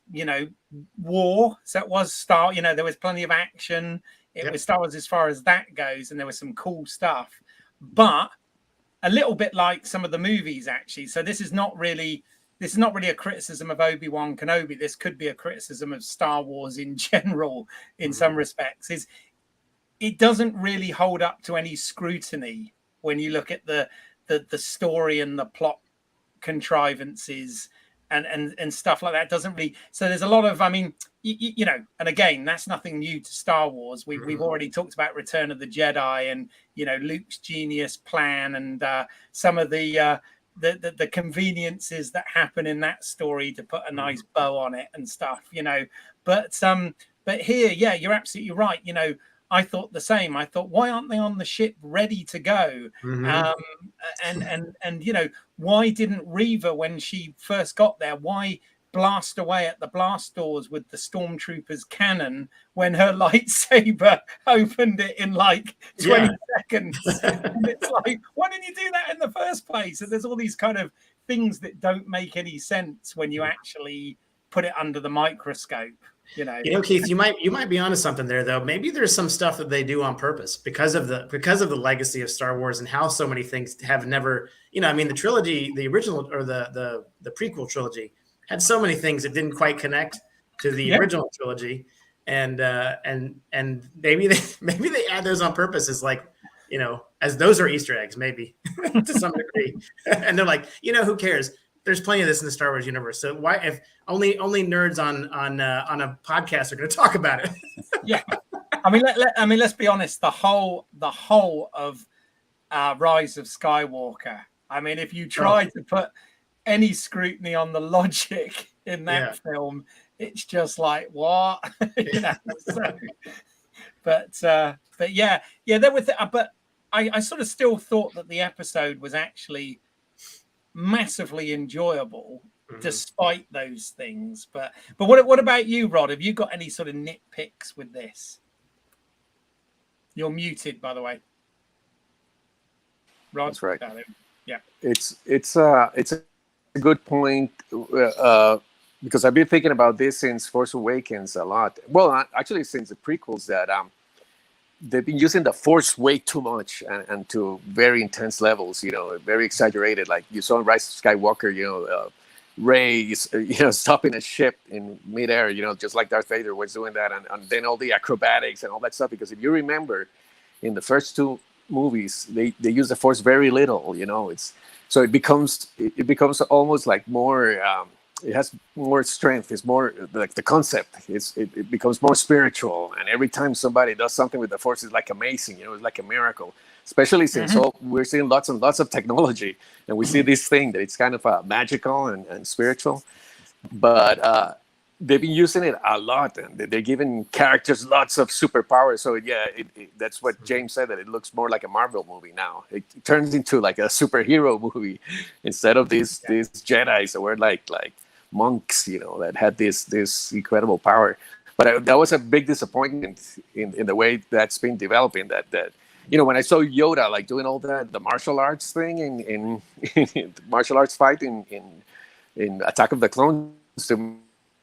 war, so it was Star. There was plenty of action. It was Star Wars as far as that goes, and there was some cool stuff, but a little bit like some of the movies actually. So this is not really a criticism of Obi-Wan Kenobi. This could be a criticism of Star Wars in general in some respects. It doesn't really hold up to any scrutiny when you look at the story and the plot contrivances and stuff like that doesn't really. So there's a lot of, I mean, you know, and again, that's nothing new to Star Wars. We've already talked about Return of the Jedi and, you know, Luke's genius plan and some of the conveniences that happen in that story to put a nice bow on it and stuff, you know. But here, yeah, you're absolutely right. You know, I thought the same. I thought, why aren't they on the ship ready to go? And you know, why didn't Reva, when she first got there, why blast away at the blast doors with the stormtroopers cannon when her lightsaber opened it in like 20 seconds? And it's like, why didn't you do that in the first place? And there's all these kind of things that don't make any sense when you actually put it under the microscope. You know, Keith, you might be onto something there, though. Maybe there's some stuff that they do on purpose because of the legacy of Star Wars and how so many things have never, you know, I mean, the trilogy, the original or the prequel trilogy had so many things that didn't quite connect to the original trilogy, and maybe they add those on purpose as like, you know, as those are Easter eggs, maybe to some degree, and they're like, you know, who cares? There's plenty of this in the Star Wars universe. So why, if only nerds on a podcast are going to talk about it? Yeah, I mean, let's be honest. The whole of Rise of Skywalker. I mean, if you try to put any scrutiny on the logic in that film, it's just like what, you know. So, but yeah, there was. But I sort of still thought that the episode was actually massively enjoyable despite those things. But what about you, Rod? Have you got any sort of nitpicks with this? You're muted, by the way. Rod, that's right. Yeah, it's a good point because I've been thinking about this since Force Awakens a lot. Well, actually since the prequels, that they've been using the Force way too much and to very intense levels, you know, very exaggerated. Like you saw in Rise of Skywalker, you know, Rey is, you know, stopping a ship in midair, you know, just like Darth Vader was doing that. And then all the acrobatics and all that stuff. Because if you remember, in the first two movies, they use the Force very little, you know. So it becomes almost like more, it has more strength. It's more like the concept. It becomes more spiritual. And every time somebody does something with the Force, it's like amazing. You know, it's like a miracle. Especially since we're seeing lots and lots of technology, and we see this thing that it's kind of magical and spiritual. But they've been using it a lot, and they're giving characters lots of superpowers. So yeah, that's what James said, that it looks more like a Marvel movie now. It turns into like a superhero movie instead of these Jedis that were like monks, you know, that had this incredible power. But that was a big disappointment in the way that's been developing. That you know, when I saw Yoda like doing all the martial arts thing in martial arts fight in Attack of the Clones, to me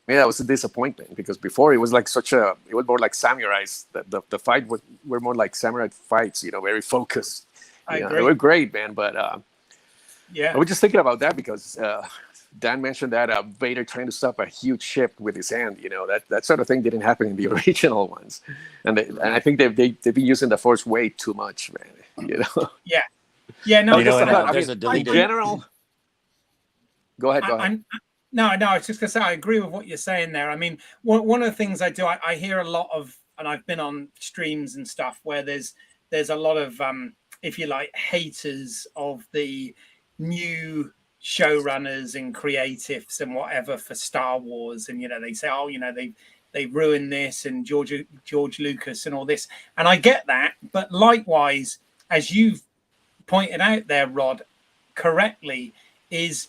that was a disappointment, because before it was like it was more like samurais. The fight were more like samurai fights, you know, very focused. I agree. They were great, man. But I was just thinking about that because Dan mentioned that Vader trying to stop a huge ship with his hand. You know, that sort of thing didn't happen in the original ones, and I think they've been using the Force way too much, man. You know. Yeah. No, you know, there's a deleted. In general. Go ahead. No, I was just gonna say I agree with what you're saying there. I mean, one of the things I do, I hear a lot of, and I've been on streams and stuff where there's a lot of if you like, haters of the new showrunners and creatives and whatever for Star Wars, and you know, they say, oh, you know, they ruined this, and George Lucas and all this, and I get that, but likewise, as you've pointed out there, Rod, correctly, is,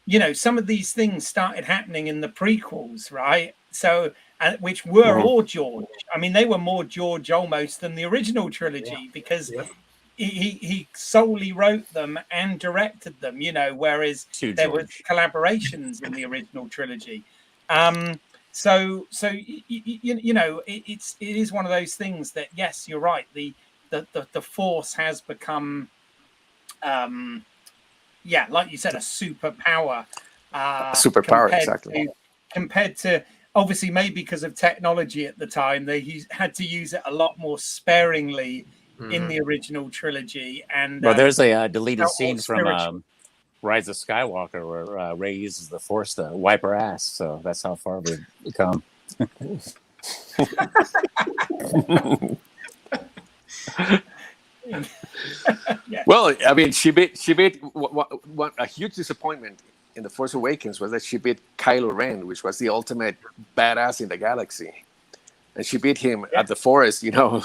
you know, some of these things started happening in the prequels, right? So, which were all George. I mean, they were more George almost than the original trilogy, because he solely wrote them and directed them, you know, whereas there were collaborations in the original trilogy. So you know, it is one of those things that, yes, you're right. The Force has become, like you said, a superpower. Exactly. Compared to, obviously, maybe because of technology at the time, they had to use it a lot more sparingly in the original trilogy. And there's a deleted scene from Rise of Skywalker, where Rey uses the Force to wipe her ass. So that's how far we've come. Yeah. Well, I mean, she beat what a huge disappointment in The Force Awakens was that she beat Kylo Ren, which was the ultimate badass in the galaxy. And she beat him at the Forest, you know,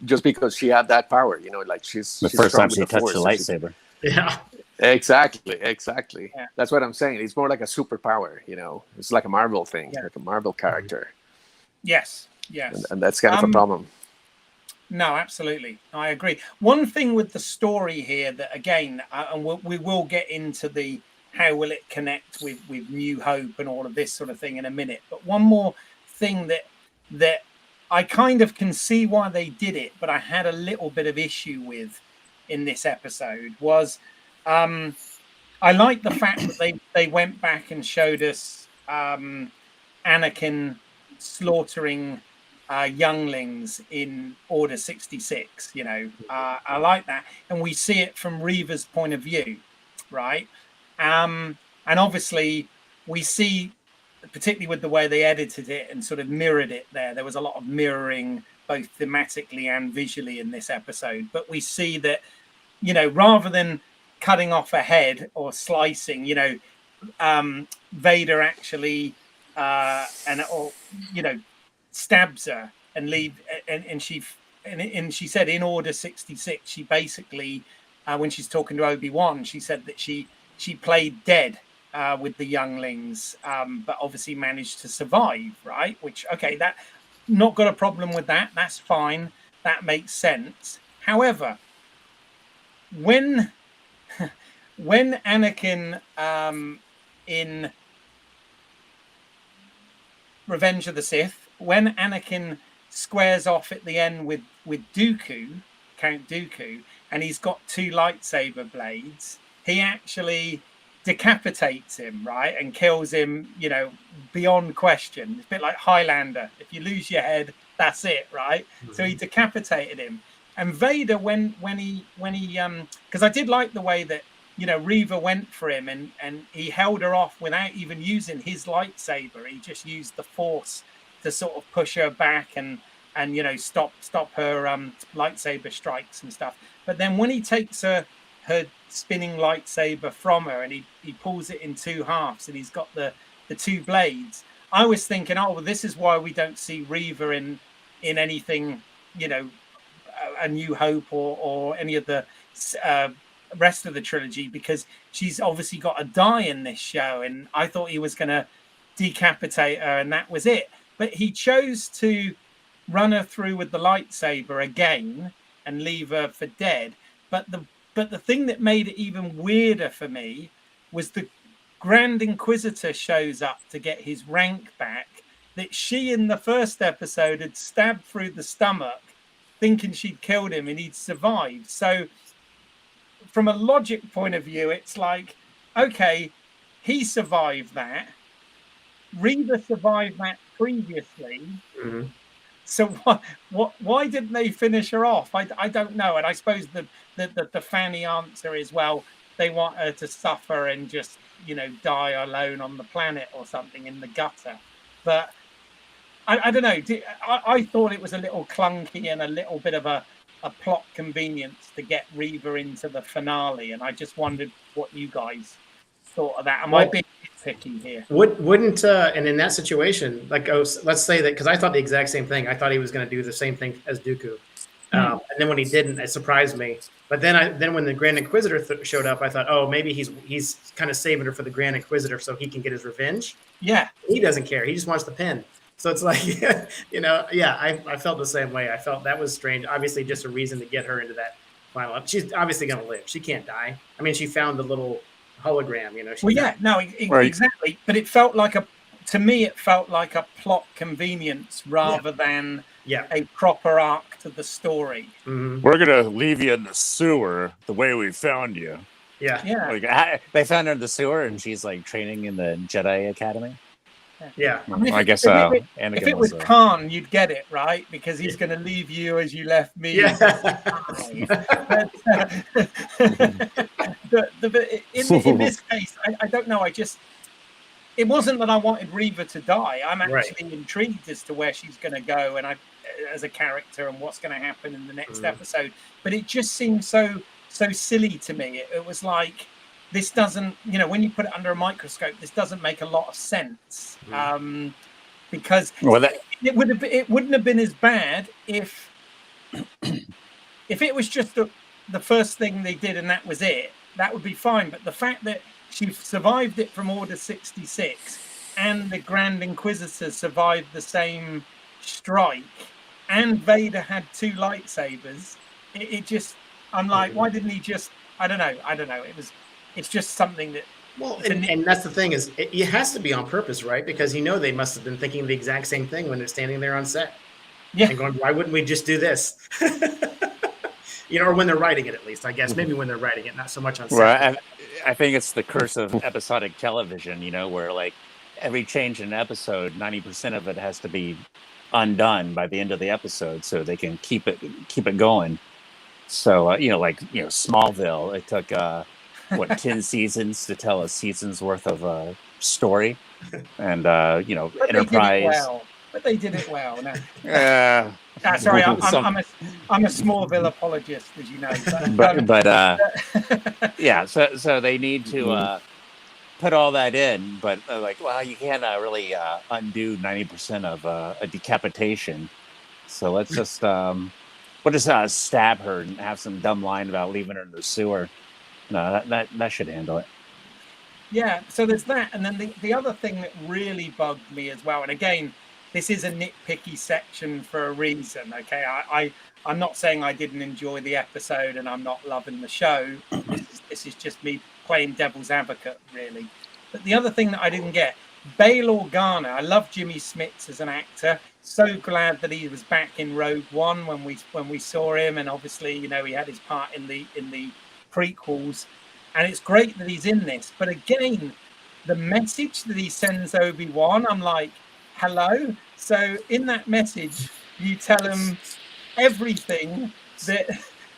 just because she had that power, you know, like she's The first strong time with she touched the Force. Yeah. Exactly. Yeah. That's what I'm saying. It's more like a superpower, you know. It's like a Marvel thing, like a Marvel character. Yes. And that's kind of a problem. No, absolutely. I agree. One thing with the story here that, again, and we will get into the how will it connect with New Hope and all of this sort of thing in a minute. But one more thing that I kind of can see why they did it, but I had a little bit of issue with in this episode was I like the fact that they went back and showed us Anakin slaughtering younglings in Order 66. You know, I like that, and we see it from Reva's point of view, right? And obviously we see, particularly with the way they edited it and sort of mirrored it there was a lot of mirroring both thematically and visually in this episode. But we see that, you know, rather than cutting off a head or slicing, you know, Vader actually stabs her and she said in Order 66 she basically when she's talking to Obi-Wan, she said that she played dead with the younglings, but obviously managed to survive, right? Which, okay, that not got a problem with that. That's fine. That makes sense. However, when Anakin in Revenge of the Sith, when Anakin squares off at the end with Dooku, Count Dooku, and he's got two lightsaber blades, he actually decapitates him, right, and kills him, you know, beyond question. It's a bit like Highlander. If you lose your head, that's it, right? Mm-hmm. So he decapitated him. And Vader, when he because I did like the way that, you know, Reva went for him and he held her off without even using his lightsaber. He just used the Force to sort of push her back and you know, stop her lightsaber strikes and stuff. But then when he takes her spinning lightsaber from her and he pulls it in two halves and he's got the two blades, I was thinking, oh, well, this is why we don't see Reva in anything, you know, A New Hope or any of the rest of the trilogy, because she's obviously got to die in this show, and I thought he was going to decapitate her and that was it. But he chose to run her through with the lightsaber again and leave her for dead. But the thing that made it even weirder for me was the Grand Inquisitor shows up to get his rank back, that she in the first episode had stabbed through the stomach thinking she'd killed him and he'd survived. So from a logic point of view, it's like, okay, he survived that. Reva survived that previously. Mm-hmm. So why didn't they finish her off? I don't know. And I suppose the fanny answer is, well, they want her to suffer and just, you know, die alone on the planet or something in the gutter. But I don't know. I thought it was a little clunky and a little bit of a plot convenience to get Reva into the finale. And I just wondered what you guys thought of that. Am I being picky here? Wouldn't and in that situation, like, let's say that, because I thought the exact same thing. I thought he was going to do the same thing as Dooku, and then when he didn't, it surprised me. But then when the Grand Inquisitor showed up, I thought, oh, maybe he's kind of saving her for the Grand Inquisitor so he can get his revenge. Yeah, he doesn't care. He just wants the pin. So it's like, you know, yeah, I felt the same way. I felt that was strange. Obviously, just a reason to get her into that final. She's obviously going to live. She can't die. I mean, she found the little hologram, you know. Exactly. But it felt like to me, it felt like a plot convenience rather than a proper arc to the story. Mm-hmm. We're going to leave you in the sewer the way we found you. Yeah. Like, they found her in the sewer and she's like training in the Jedi Academy. Yeah. I mean, if it was Khan, you'd get it, right? Because he's going to leave you as you left me. Yeah. But in this case, I don't know. It wasn't that I wanted Reva to die. I'm actually intrigued as to where she's going to go, and as a character, and what's going to happen in the next episode. But it just seemed so silly to me. It was like, this doesn't, when you put it under a microscope, this doesn't make a lot of sense. Because it wouldn't have been as bad if it was just the first thing they did and that was it. That would be fine. But the fact that she survived it from Order 66 and the Grand Inquisitor survived the same strike and Vader had 2 lightsabers, it just, I'm like, why didn't he just, I don't know. It's just something that, well, and that's the thing, is it has to be on purpose, right? Because they must have been thinking the exact same thing when they're standing there on set. Yeah. And going, why wouldn't we just do this? Or when they're writing it, at least, I guess. Maybe when they're writing it, not so much on set. Well, I think it's the curse of episodic television, where like every change in an episode, 90% of it has to be undone by the end of the episode so they can keep it going. So, Smallville, it took 10 seasons to tell a season's worth of story, and Enterprise. But they did it well. No. Sorry, I'm a Smallville apologist, as you know. Yeah. So they need to put all that in, but you can't really undo 90% of a decapitation. So let's just we'll just stab her and have some dumb line about leaving her in the sewer. No, that should handle it. Yeah. So there's that, and then the other thing that really bugged me as well, and again, this is a nitpicky section for a reason, okay? I'm not saying I didn't enjoy the episode and I'm not loving the show. This is just me playing devil's advocate, really. But the other thing that I didn't get, Bail Organa. I love Jimmy Smits as an actor. So glad that he was back in Rogue One when we saw him, and obviously, he had his part in the prequels. And it's great that he's in this. But again, the message that he sends Obi-Wan, I'm like, hello. So in that message, you tell him everything that,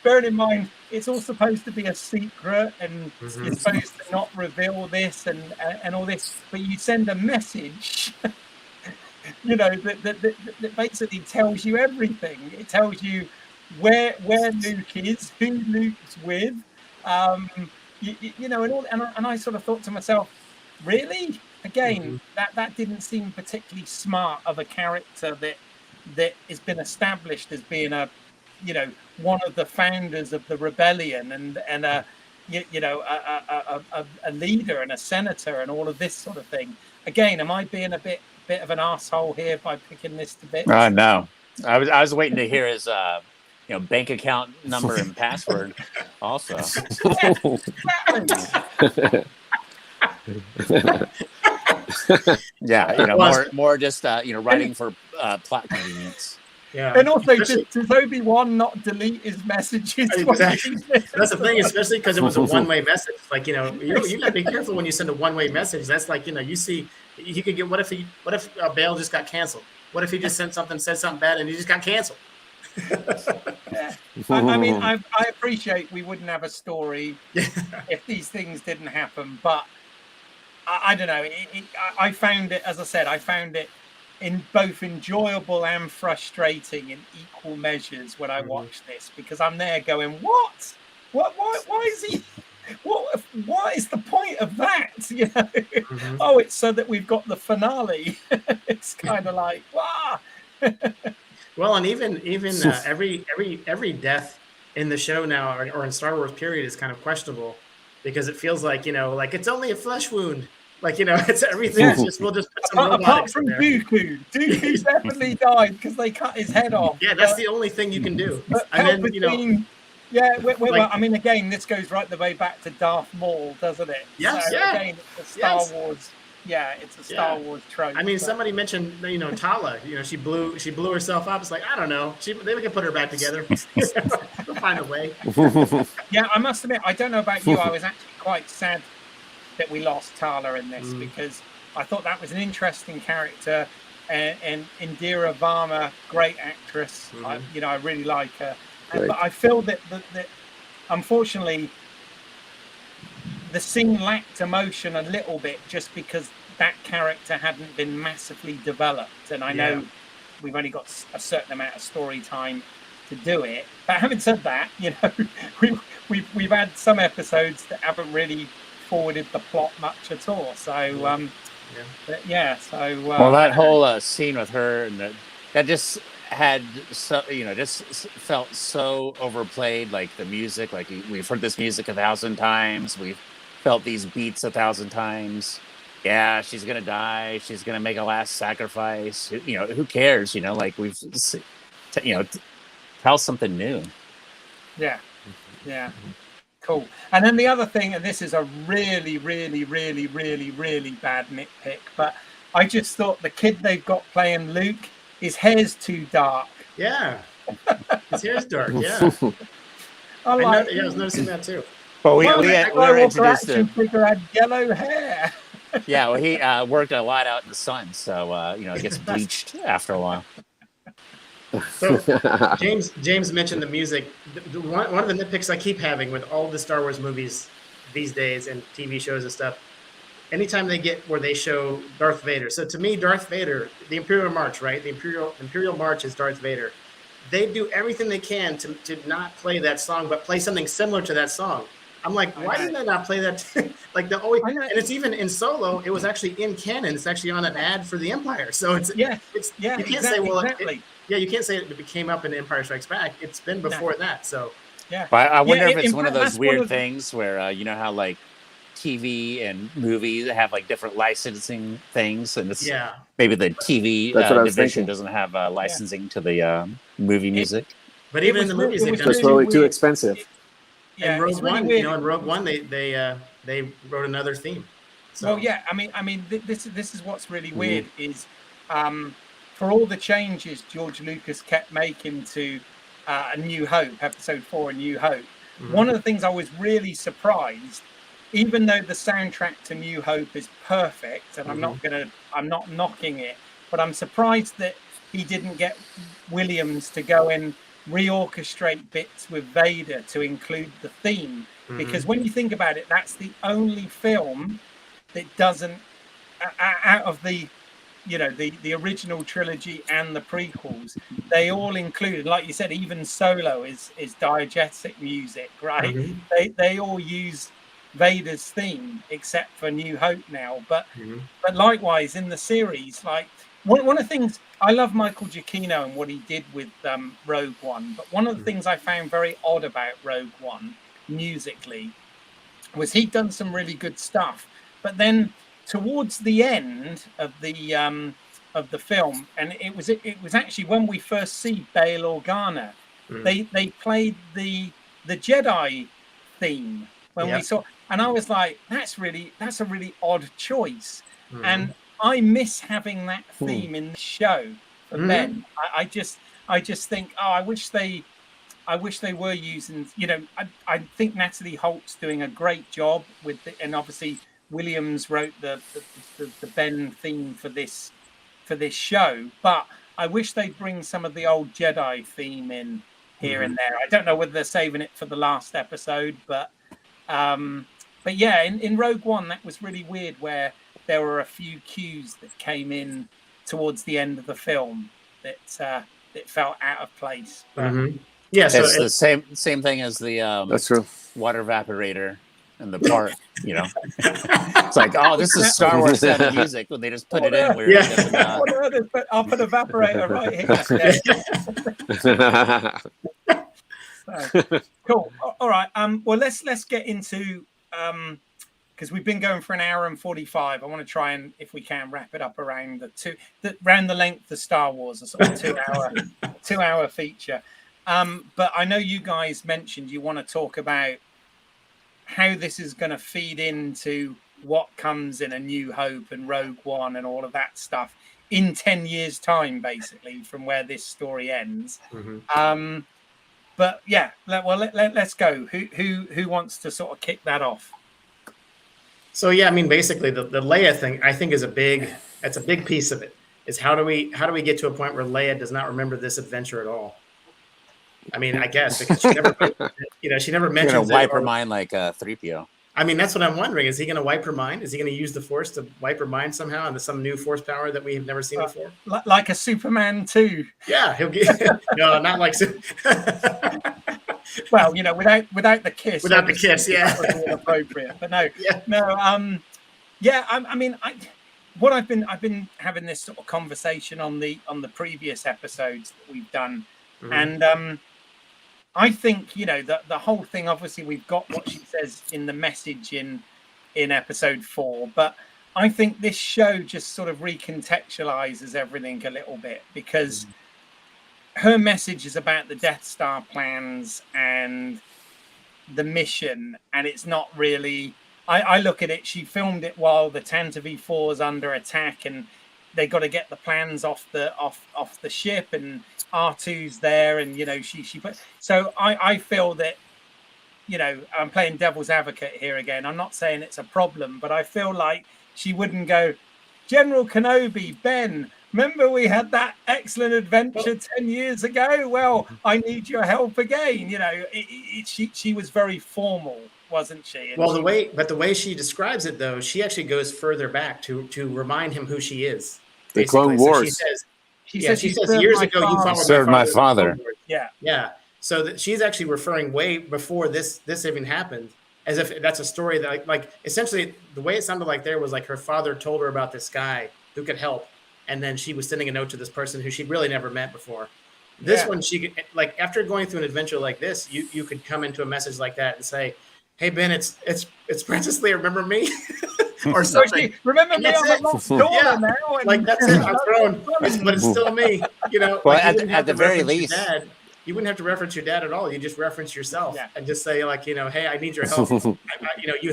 bearing in mind, it's all supposed to be a secret, and you're supposed to not reveal this and all this, but you send a message, that basically tells you everything. It tells you where Luke is, who Luke's with, and all. And I sort of thought to myself, really? Again, that didn't seem particularly smart of a character that has been established as being one of the founders of the rebellion and a leader and a senator and all of this sort of thing. Again, am I being a bit of an asshole here by picking this to bits? No, I was waiting to hear his bank account number and password also. Yeah, more just writing for plot convenience. Yeah, and also, does Obi-Wan not delete his messages? Exactly. That's the thing, especially because it was a one-way message. Like, you got to be careful when you send a one-way message. That's like, you see, you could get. What if Bail just got canceled? What if he just said something bad and he just got canceled? Yeah. I mean, I appreciate we wouldn't have a story if these things didn't happen, but I don't know. I found it, as I said, in both enjoyable and frustrating in equal measures when I watched this, because I'm there going, what? Why is he? What is the point of that? Oh, it's so that we've got the finale. It's kind of like, wow. Well, and even every death in the show now or in Star Wars period is kind of questionable, because it feels like it's only a flesh wound. It's everything. Yeah. We'll just put some apart from Dooku. Dooku definitely died because they cut his head off. Yeah, that's the only thing you can do. And then yeah. Well, I mean, again, this goes right the way back to Darth Maul, doesn't it? Yes. So, again, it's a Star Wars. Yeah, it's a Star Wars trope. I mean, somebody mentioned, Tala. She blew herself up. It's like, I don't know. Maybe we can put her back together. We'll find a way. Yeah, I must admit, I don't know about you. I was actually quite sad that we lost Tala in this, because I thought that was an interesting character, and Indira Varma, great actress. I really like her. But I feel that unfortunately, the scene lacked emotion a little bit just because that character hadn't been massively developed. And I know we've only got a certain amount of story time to do it. But having said that, you know, we've had some episodes that haven't really forwarded the plot much at all. So well, that whole scene with her and that just had just felt so overplayed. Like the music, like we've heard this music 1,000 times, we've felt these beats 1,000 times. Yeah, she's gonna die, she's gonna make a last sacrifice, you know, who cares, you know, like tell something new. Yeah Cool. And then the other thing, and this is a really bad nitpick, but I just thought the kid they've got playing Luke, his hair's too dark. Yeah. His hair's dark, yeah. I was noticing that too. But we were introduced to figure had yellow hair. Yeah, well, he worked a lot out in the sun, so it gets bleached after a while. So James mentioned the music. One of the nitpicks I keep having with all the Star Wars movies these days and TV shows and stuff, anytime they get where they show Darth Vader. So to me, Darth Vader, the Imperial March, right? The Imperial March is Darth Vader. They do everything they can to not play that song, but play something similar to that song. I'm like, why did they not play that? Like and it's even in Solo. It was actually in canon. It's actually on an ad for the Empire. So you can't say, well, you can't say it came up in Empire Strikes Back. It's been before that. So But I wonder if it's one of those weird things where you know how like TV and movies have like different licensing things, and it's maybe the TV division doesn't have licensing to the movie music. But even in the movies, it's just really too expensive. And Rogue One, in Rogue One, they wrote another theme. So. Well, yeah, I mean, this is what's really weird is, for all the changes George Lucas kept making to A New Hope, Episode 4, A New Hope. One of the things I was really surprised, even though the soundtrack to New Hope is perfect, and I'm not knocking it, but I'm surprised that he didn't get Williams to go and reorchestrate bits with Vader to include the theme, because when you think about it, that's the only film that doesn't, out of the the original trilogy and the prequels, they all included, like you said, even Solo is diegetic music, right? They all use Vader's theme except for New Hope now, but likewise in the series, like one of the things I love Michael Giacchino and what he did with Rogue One, but one of the things I found very odd about Rogue One musically was he'd done some really good stuff, but then towards the end of the film, and it was actually when we first see Bail Organa, they played the Jedi theme when we saw, and I was like, that's a really odd choice, and I miss having that theme in the show for Ben. I just think, I wish they were using, I think Natalie Holt's doing a great job with it, and obviously Williams wrote the Ben theme for this show, but I wish they'd bring some of the old Jedi theme in here and there. I don't know whether they're saving it for the last episode, but yeah, in Rogue One that was really weird, where there were a few cues that came in towards the end of the film that felt out of place. Yeah, so it's the same thing as the that's true. Water evaporator in the park. It's like, oh, this is Star Wars sounding music. Well, they just put it in where it doesn't. I'll put an evaporator right here. So, cool. All right. Well, let's get into because we've been going for an hour and 45. I want to try and, if we can, wrap it up around around the length of Star Wars, a sort of 2 hour feature. But I know you guys mentioned you want to talk about how this is going to feed into what comes in A New Hope and Rogue One and all of that stuff in 10 years' time, basically, from where this story ends. But yeah, let's go. Who wants to sort of kick that off? So yeah, I mean, basically the Leia thing, I think, is a big piece of it. Is how do we get to a point where Leia does not remember this adventure at all? I mean, I guess because she never, she never mentions. You're gonna wipe her mind like 3PO. I mean, that's what I'm wondering. Is he going to wipe her mind? Is he going to use the Force to wipe her mind somehow into some new Force power that we have never seen before? Like a Superman 2. Yeah, he'll get no, not like. Well, without the kiss. Without the kiss, yeah. That would be inappropriate. But no, yeah. no. I mean, I've been having this sort of conversation on the previous episodes that we've done, and I think the whole thing. Obviously, we've got what she says in the message in episode 4, but I think this show just sort of recontextualizes everything a little bit, because her message is about the Death Star plans and the mission, and it's not really. I look at it. She filmed it while the Tantive 4 is under attack, and they got to get the plans off the ship, and R2's there, and she put. So I feel that I'm playing devil's advocate here again. I'm not saying it's a problem, but I feel like she wouldn't go, General Kenobi, Ben, remember we had that excellent adventure 10 years ago? Well, I need your help again. She was very formal, wasn't she? And well, the way she describes it, though, she actually goes further back to remind him who she is. The Clone Wars. So she says years ago you followed served my father. Yeah. So that she's actually referring way before this even happened, as if that's a story that like essentially the way it sounded like there was like her father told her about this guy who could help, and then she was sending a note to this person who she'd really never met before. This one, she could, like, after going through an adventure like this, you could come into a message like that and say, "Hey Ben, it's Princess Leia. Remember me?" Or something. Remember me? I'm a lost daughter now. Like that's it. I'm thrown, but it's still me. Well, like, at the very least, you wouldn't have to reference your dad at all. You just reference yourself and just say like, hey, I need your help. You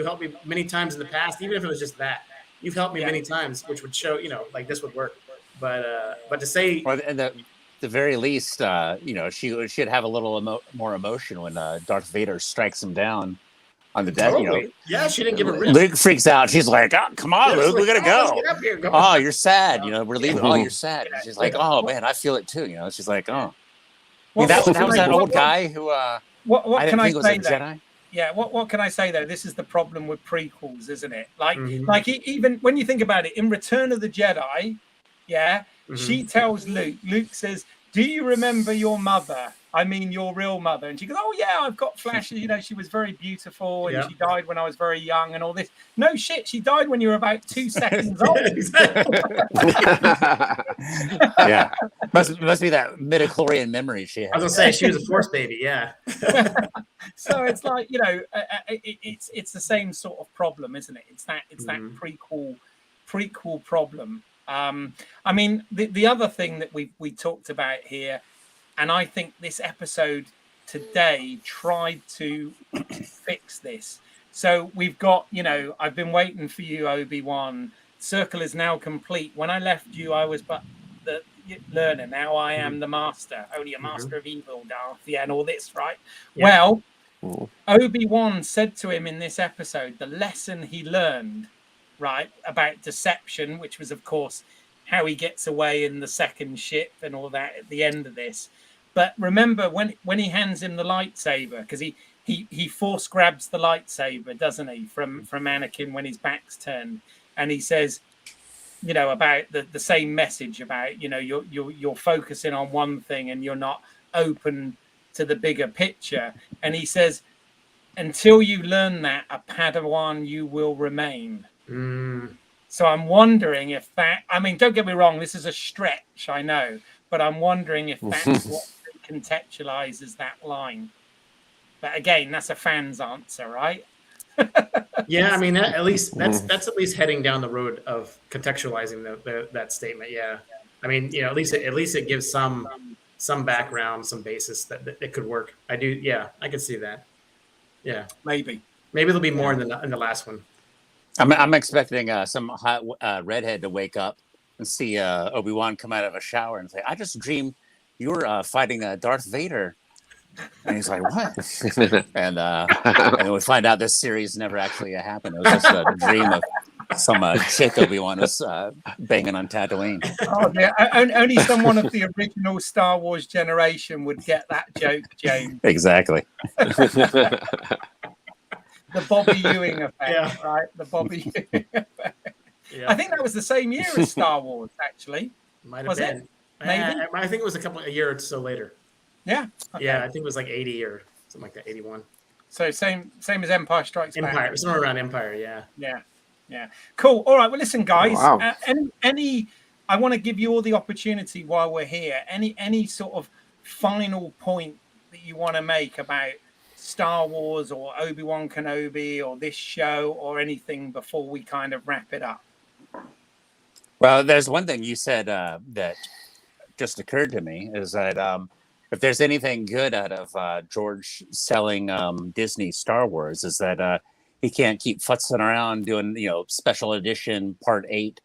helped me many times in the past, even if it was just that. You've helped me many times, which would show, like this would work. But to say, well, at the very least, she'd have a little more emotion when Darth Vader strikes him down on the deck. Totally. Yeah, she didn't give a rip. Luke freaks out. She's like, "Oh, come on, Luke, we gotta go. Get up here, go. Oh, you're sad. We're leaving. Oh, you're sad." And she's like, "Oh man, I feel it too." She's like, "Oh." Well, that was that old guy who. What can I say though? Jedi? Yeah. What can I say though? This is the problem with prequels, isn't it? Like even when you think about it, in Return of the Jedi, she tells Luke. Luke says, "Do you remember your mother? I mean, your real mother?" And she goes, "Oh yeah, I've got flashes. She was very beautiful, and she died when I was very young, and all this." No shit, she died when you were about 2 seconds old. Yeah, must be that midichlorian memory she had. I was gonna say she was a Force baby. Yeah. So it's like it's the same sort of problem, isn't it? It's that prequel problem. I mean, the other thing that we talked about here. And I think this episode today tried to fix this. So we've got, I've been waiting for you, Obi-Wan. Circle is now complete. When I left you, I was but the learner. Now I am the master. Only a master of evil, Darth. Yeah, and all this, right? Yeah. Well, Obi-Wan said to him in this episode, the lesson he learned, right, about deception, which was, of course, how he gets away in the second ship and all that at the end of this. But remember when he hands him the lightsaber, because he force grabs the lightsaber, doesn't he, from Anakin when his back's turned, and he says, about the same message about you're focusing on one thing and you're not open to the bigger picture. And he says, until you learn that, a Padawan you will remain. So I'm wondering if that, I mean, don't get me wrong, this is a stretch, I know, but I'm wondering if that's what contextualizes that line. But again, that's a fan's answer, right? Yeah, I mean, at least that's at least heading down the road of contextualizing that statement. Yeah, I mean, at least it gives some background, some basis that it could work. I do. Yeah, I could see that. Yeah, maybe there'll be more in the last one. I'm expecting some hot redhead to wake up and see Obi-Wan come out of a shower and say, "I just dreamed you were fighting Darth Vader." And he's like, "What?" And then we find out this series never actually happened. It was just a dream of some chick Obi-Wan was banging on Tatooine. Oh, yeah. Only someone of the original Star Wars generation would get that joke, James. Exactly. Bobby Ewing effect, right? The Bobby Ewing effect. Yeah. I think that was the same year as Star Wars, actually. Might have Was been. it? Maybe. I think it was a year or so later. Yeah. Okay. Yeah, I think it was like 80 or something like that, 81. So same as Empire Strikes Back. Empire, somewhere around Empire, yeah. Yeah. Cool. All right. Well, listen, guys. Oh, wow. Any I want to give you all the opportunity while we're here. Any sort of final point that you want to make about Star Wars or Obi-Wan Kenobi or this show or anything before we kind of wrap it up? Well, there's one thing you said that just occurred to me is that if there's anything good out of George selling Disney Star Wars, is that he can't keep futzing around doing, special edition part 8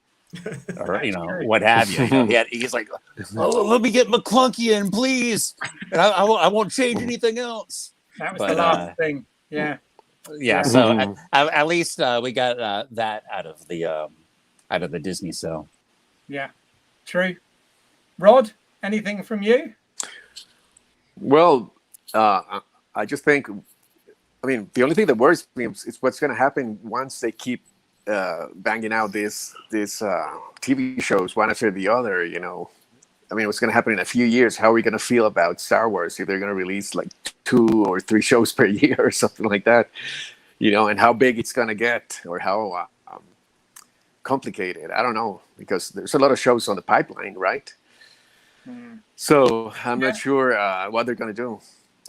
or, what have you. He's like, oh, let me get McClunky in, please. And I won't change anything else. That was the last thing. Yeah. Yeah. So at least we got that out of the Disney sale. Yeah. True. Rod, anything from you? Well, I just think, the only thing that worries me is what's going to happen once they keep banging out these TV shows one after the other. What's going to happen in a few years? How are we going to feel about Star Wars if they're going to release like 2 or 3 shows per year or something like that? And how big it's going to get, or how complicated. I don't know, because there's a lot of shows on the pipeline, right? So I'm not sure what they're going to do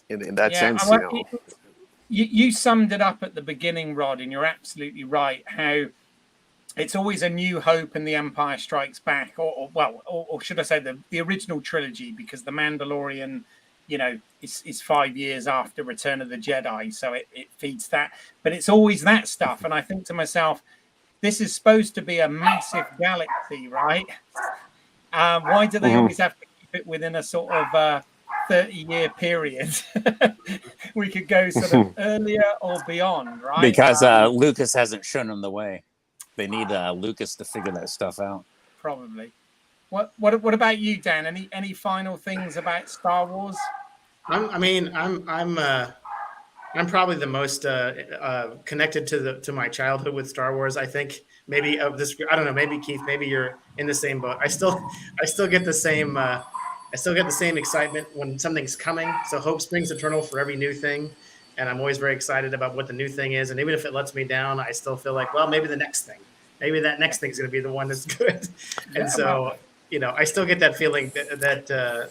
in that sense. You summed it up at the beginning, Rod, and you're absolutely right. How it's always a new hope in The Empire Strikes Back, or should I say the original trilogy, because The Mandalorian, is 5 years after Return of the Jedi, so it feeds that. But it's always that stuff, and I think to myself, this is supposed to be a massive galaxy, right? Why do they always have to keep it within a sort of 30-year period? We could go sort of earlier or beyond, right? Because Lucas hasn't shown them the way. They need Lucas to figure that stuff out. Probably. What about you, Dan? Any final things about Star Wars? I'm probably the most connected to my childhood with Star Wars. I think maybe of this. I don't know. Maybe Keith. Maybe you're in the same boat. I still get the same. I still get the same excitement when something's coming. So hope springs eternal for every new thing, and I'm always very excited about what the new thing is. And even if it lets me down, I still feel like, well, maybe the next thing, maybe that next thing is going to be the one that's good. And so, I still get that feeling that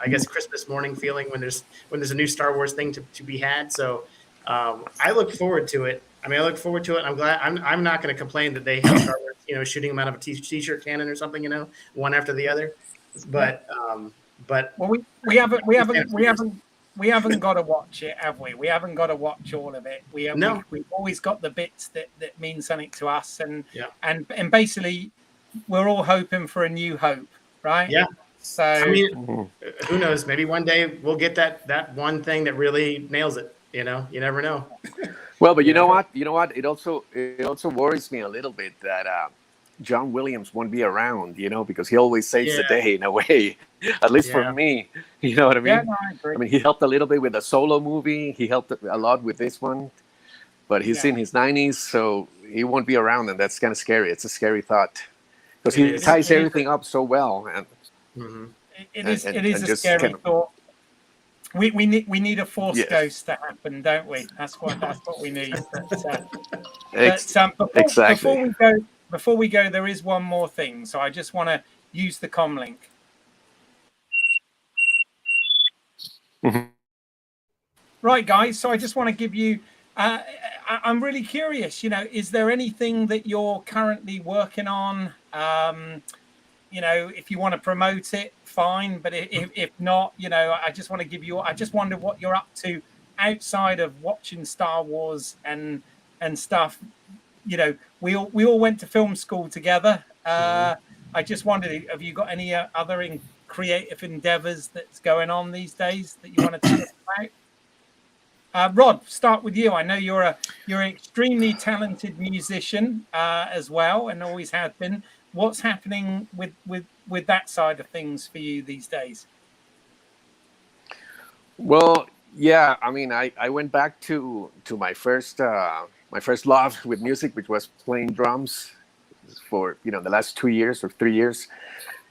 I guess Christmas morning feeling when there's a new Star Wars thing to be had. So I look forward to it. I look forward to it. I'm glad. I'm not going to complain that they have Star Wars, shooting them out of a t-shirt cannon or something, one after the other. But well, we haven't got to watch it, have we? We haven't got to watch all of it. We've always got the bits that mean something to us, and basically we're all hoping for a new hope, right? Yeah. So who knows? Maybe one day we'll get that one thing that really nails it. You never know. Well, but you know what? It also worries me a little bit that John Williams won't be around, because he always saves the day in a way, at least for me. You know what I mean? Yeah, no, I agree. He helped a little bit with the Solo movie. He helped a lot with this one, but he's in his 90s, so he won't be around, and that's kind of scary. It's a scary thought because he ties everything up so well. And it is a scary thought. We need a Force ghost to happen, don't we? That's what we need. Exactly. Before we go, there is one more thing. So I just want to use the comm link. Right, guys. So I just want to give you. I'm really curious. Is there anything that you're currently working on? If you want to promote it, fine. But if not, I just want to give you. I just wonder what you're up to outside of watching Star Wars and stuff. We all went to film school together. I just wondered, have you got any other creative endeavors that's going on these days that you want to tell us about? Rod, start with you. I know you're an extremely talented musician as well, and always have been. What's happening with that side of things for you these days? Well, Yeah, I mean, I went back to my first love with music, which was playing drums for the last 2 years or 3 years.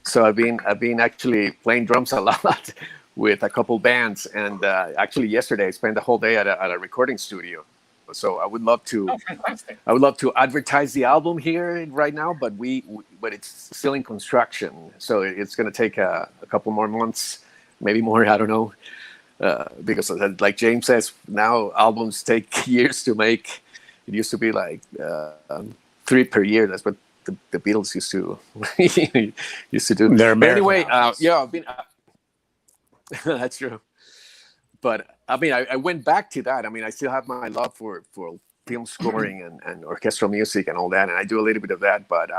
So I've been actually playing drums a lot with a couple bands, and actually yesterday I spent the whole day at a recording studio. So I would love to Oh, fantastic. advertise the album here right now, but but it's still in construction, so it's going to take a couple more months, maybe more. I don't know. Because like James says, now albums take years to make. It used to be like 3 per year. That's what the Beatles used to do. But anyway, yeah, I've been. That's true. But I mean, I went back to that. I mean, I still have my love for film scoring and orchestral music and all that, and I do a little bit of that. But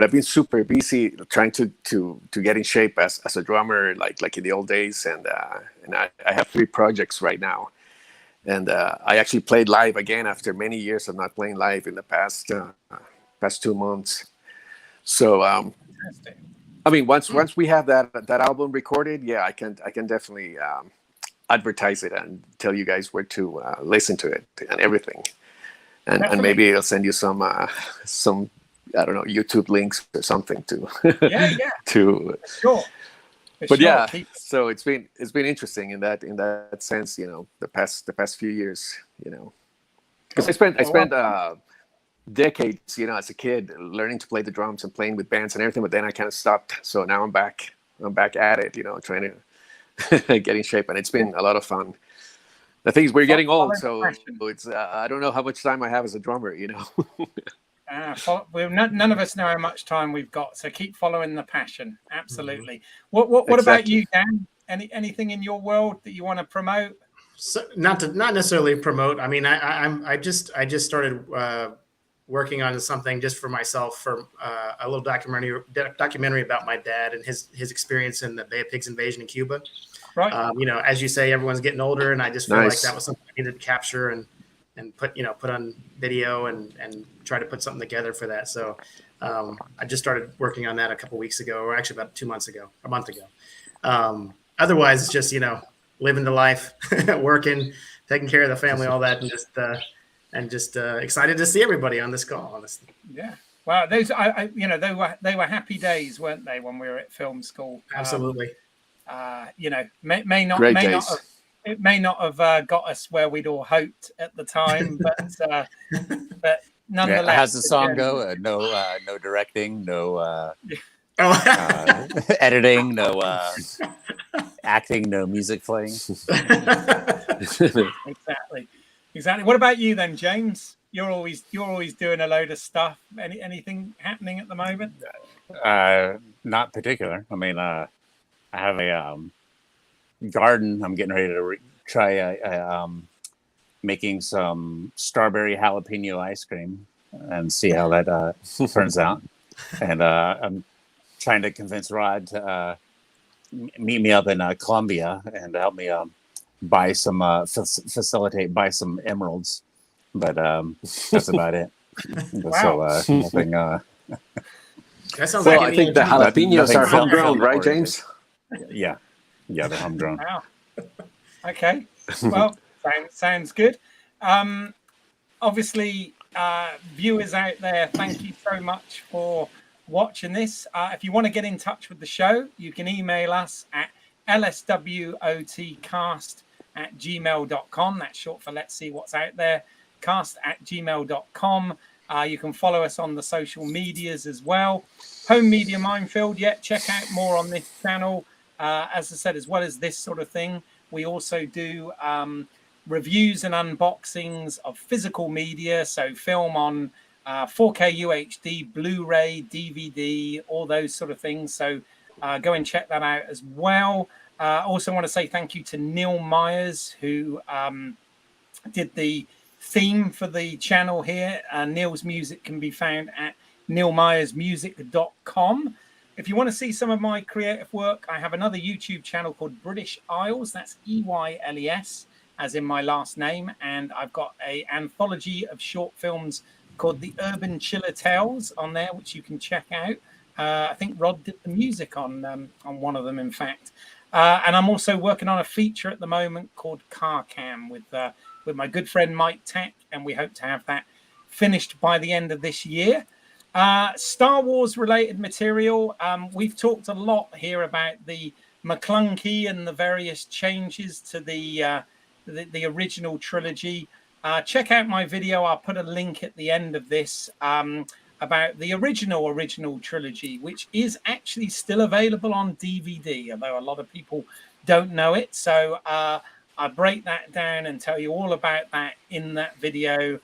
I've been super busy trying to get in shape as a drummer, like in the old days, and I have 3 projects right now, and I actually played live again after many years of not playing live in the past 2 months. So I mean, once we have that album recorded, yeah, I can definitely advertise it and tell you guys where to listen to it and everything, and maybe I'll send you some I don't know, YouTube links or something to to sure. But yeah, so it's been interesting in that sense, the past few years, because I spent decades, as a kid learning to play the drums and playing with bands and everything, but then I kind of stopped. So now I'm back at it, trying to get in shape, and it's been a lot of fun. The thing is, we're getting old, so it's I don't know how much time I have as a drummer, None of us know how much time we've got, so keep following the passion. Absolutely. Mm-hmm. What about you, Dan? Anything in your world that you want to promote? So, not necessarily promote. I mean, I just started working on something just for myself, for a little documentary about my dad and his experience in the Bay of Pigs invasion in Cuba. Right. As you say, everyone's getting older, and I just feel like that was something I needed to capture and put on video and try to put something together for that. So I just started working on that a couple weeks ago, or actually about a month ago. Otherwise, it's just, living the life, working, taking care of the family, all that, and just excited to see everybody on this call, honestly. Yeah. Well, those, they were happy days, weren't they, when we were at film school? Absolutely. It may not have got us where we'd all hoped at the time, but nonetheless. Yeah, how's the song go? No directing, no editing, no acting, no music playing. Exactly. What about you then, James? You're always doing a load of stuff. Anything happening at the moment? Not particular. I mean, I have a garden. I'm getting ready to try making some strawberry jalapeno ice cream and see how that turns out. And I'm trying to convince Rod to meet me up in Colombia and help me buy some emeralds. But that's about it. Wow. So nothing. That sounds well, like I think the jalapenos are homegrown, right, James? Yeah, they're homegrown. Wow. Okay. Well, sounds good. Obviously, viewers out there, thank you so much for watching this. If you want to get in touch with the show, you can email us at lswotcast@gmail.com. That's short for Let's See What's Out There, cast@gmail.com. You can follow us on the social medias as well. Home Media Minefield, check out more on this channel. As I said, as well as this sort of thing, we also do reviews and unboxings of physical media, so film on 4K UHD, Blu-ray, DVD, all those sort of things. So go and check that out as well. Also want to say thank you to Neil Myers, who did the theme for the channel here. Neil's music can be found at neilmyersmusic.com. If you want to see some of my creative work, I have another YouTube channel called British Isles. That's EYLES, as in my last name. And I've got an anthology of short films called The Urban Chiller Tales on there, which you can check out. I think Rod did the music on one of them, in fact. And I'm also working on a feature at the moment called Car Cam with my good friend Mike Tech, and we hope to have that finished by the end of this year. Star Wars related material. We've talked a lot here about the McClunky and the various changes to the original trilogy. Check out my video. I'll put a link at the end of this about the original trilogy, which is actually still available on DVD, although a lot of people don't know it. So I break that down and tell you all about that in that video,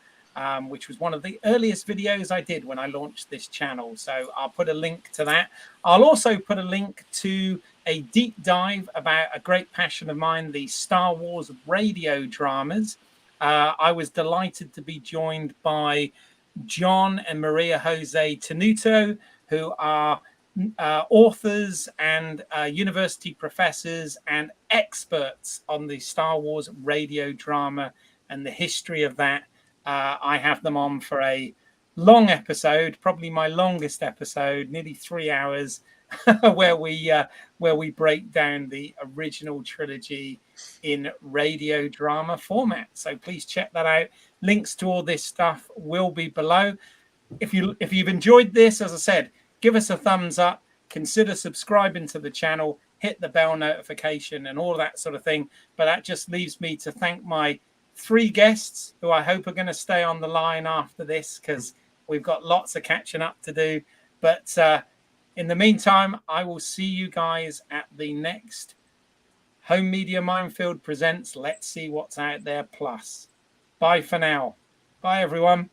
which was one of the earliest videos I did when I launched this channel. So I'll put a link to that. I'll also put a link to a deep dive about a great passion of mine, the Star Wars radio dramas. I was delighted to be joined by John and Maria Jose Tenuto, who are authors and university professors and experts on the Star Wars radio drama and the history of that. I have them on for a long episode, probably my longest episode, nearly 3 hours, where we break down the original trilogy in radio drama format. So please check that out. Links to all this stuff will be below. If you've enjoyed this, as I said, give us a thumbs up, consider subscribing to the channel, hit the bell notification and all that sort of thing. But that just leaves me to thank my 3 guests who I hope are going to stay on the line after this, because we've got lots of catching up to do. But in the meantime, I will see you guys at the next Home Media Minefield presents Let's See What's Out There Plus. Bye for now. Bye, everyone.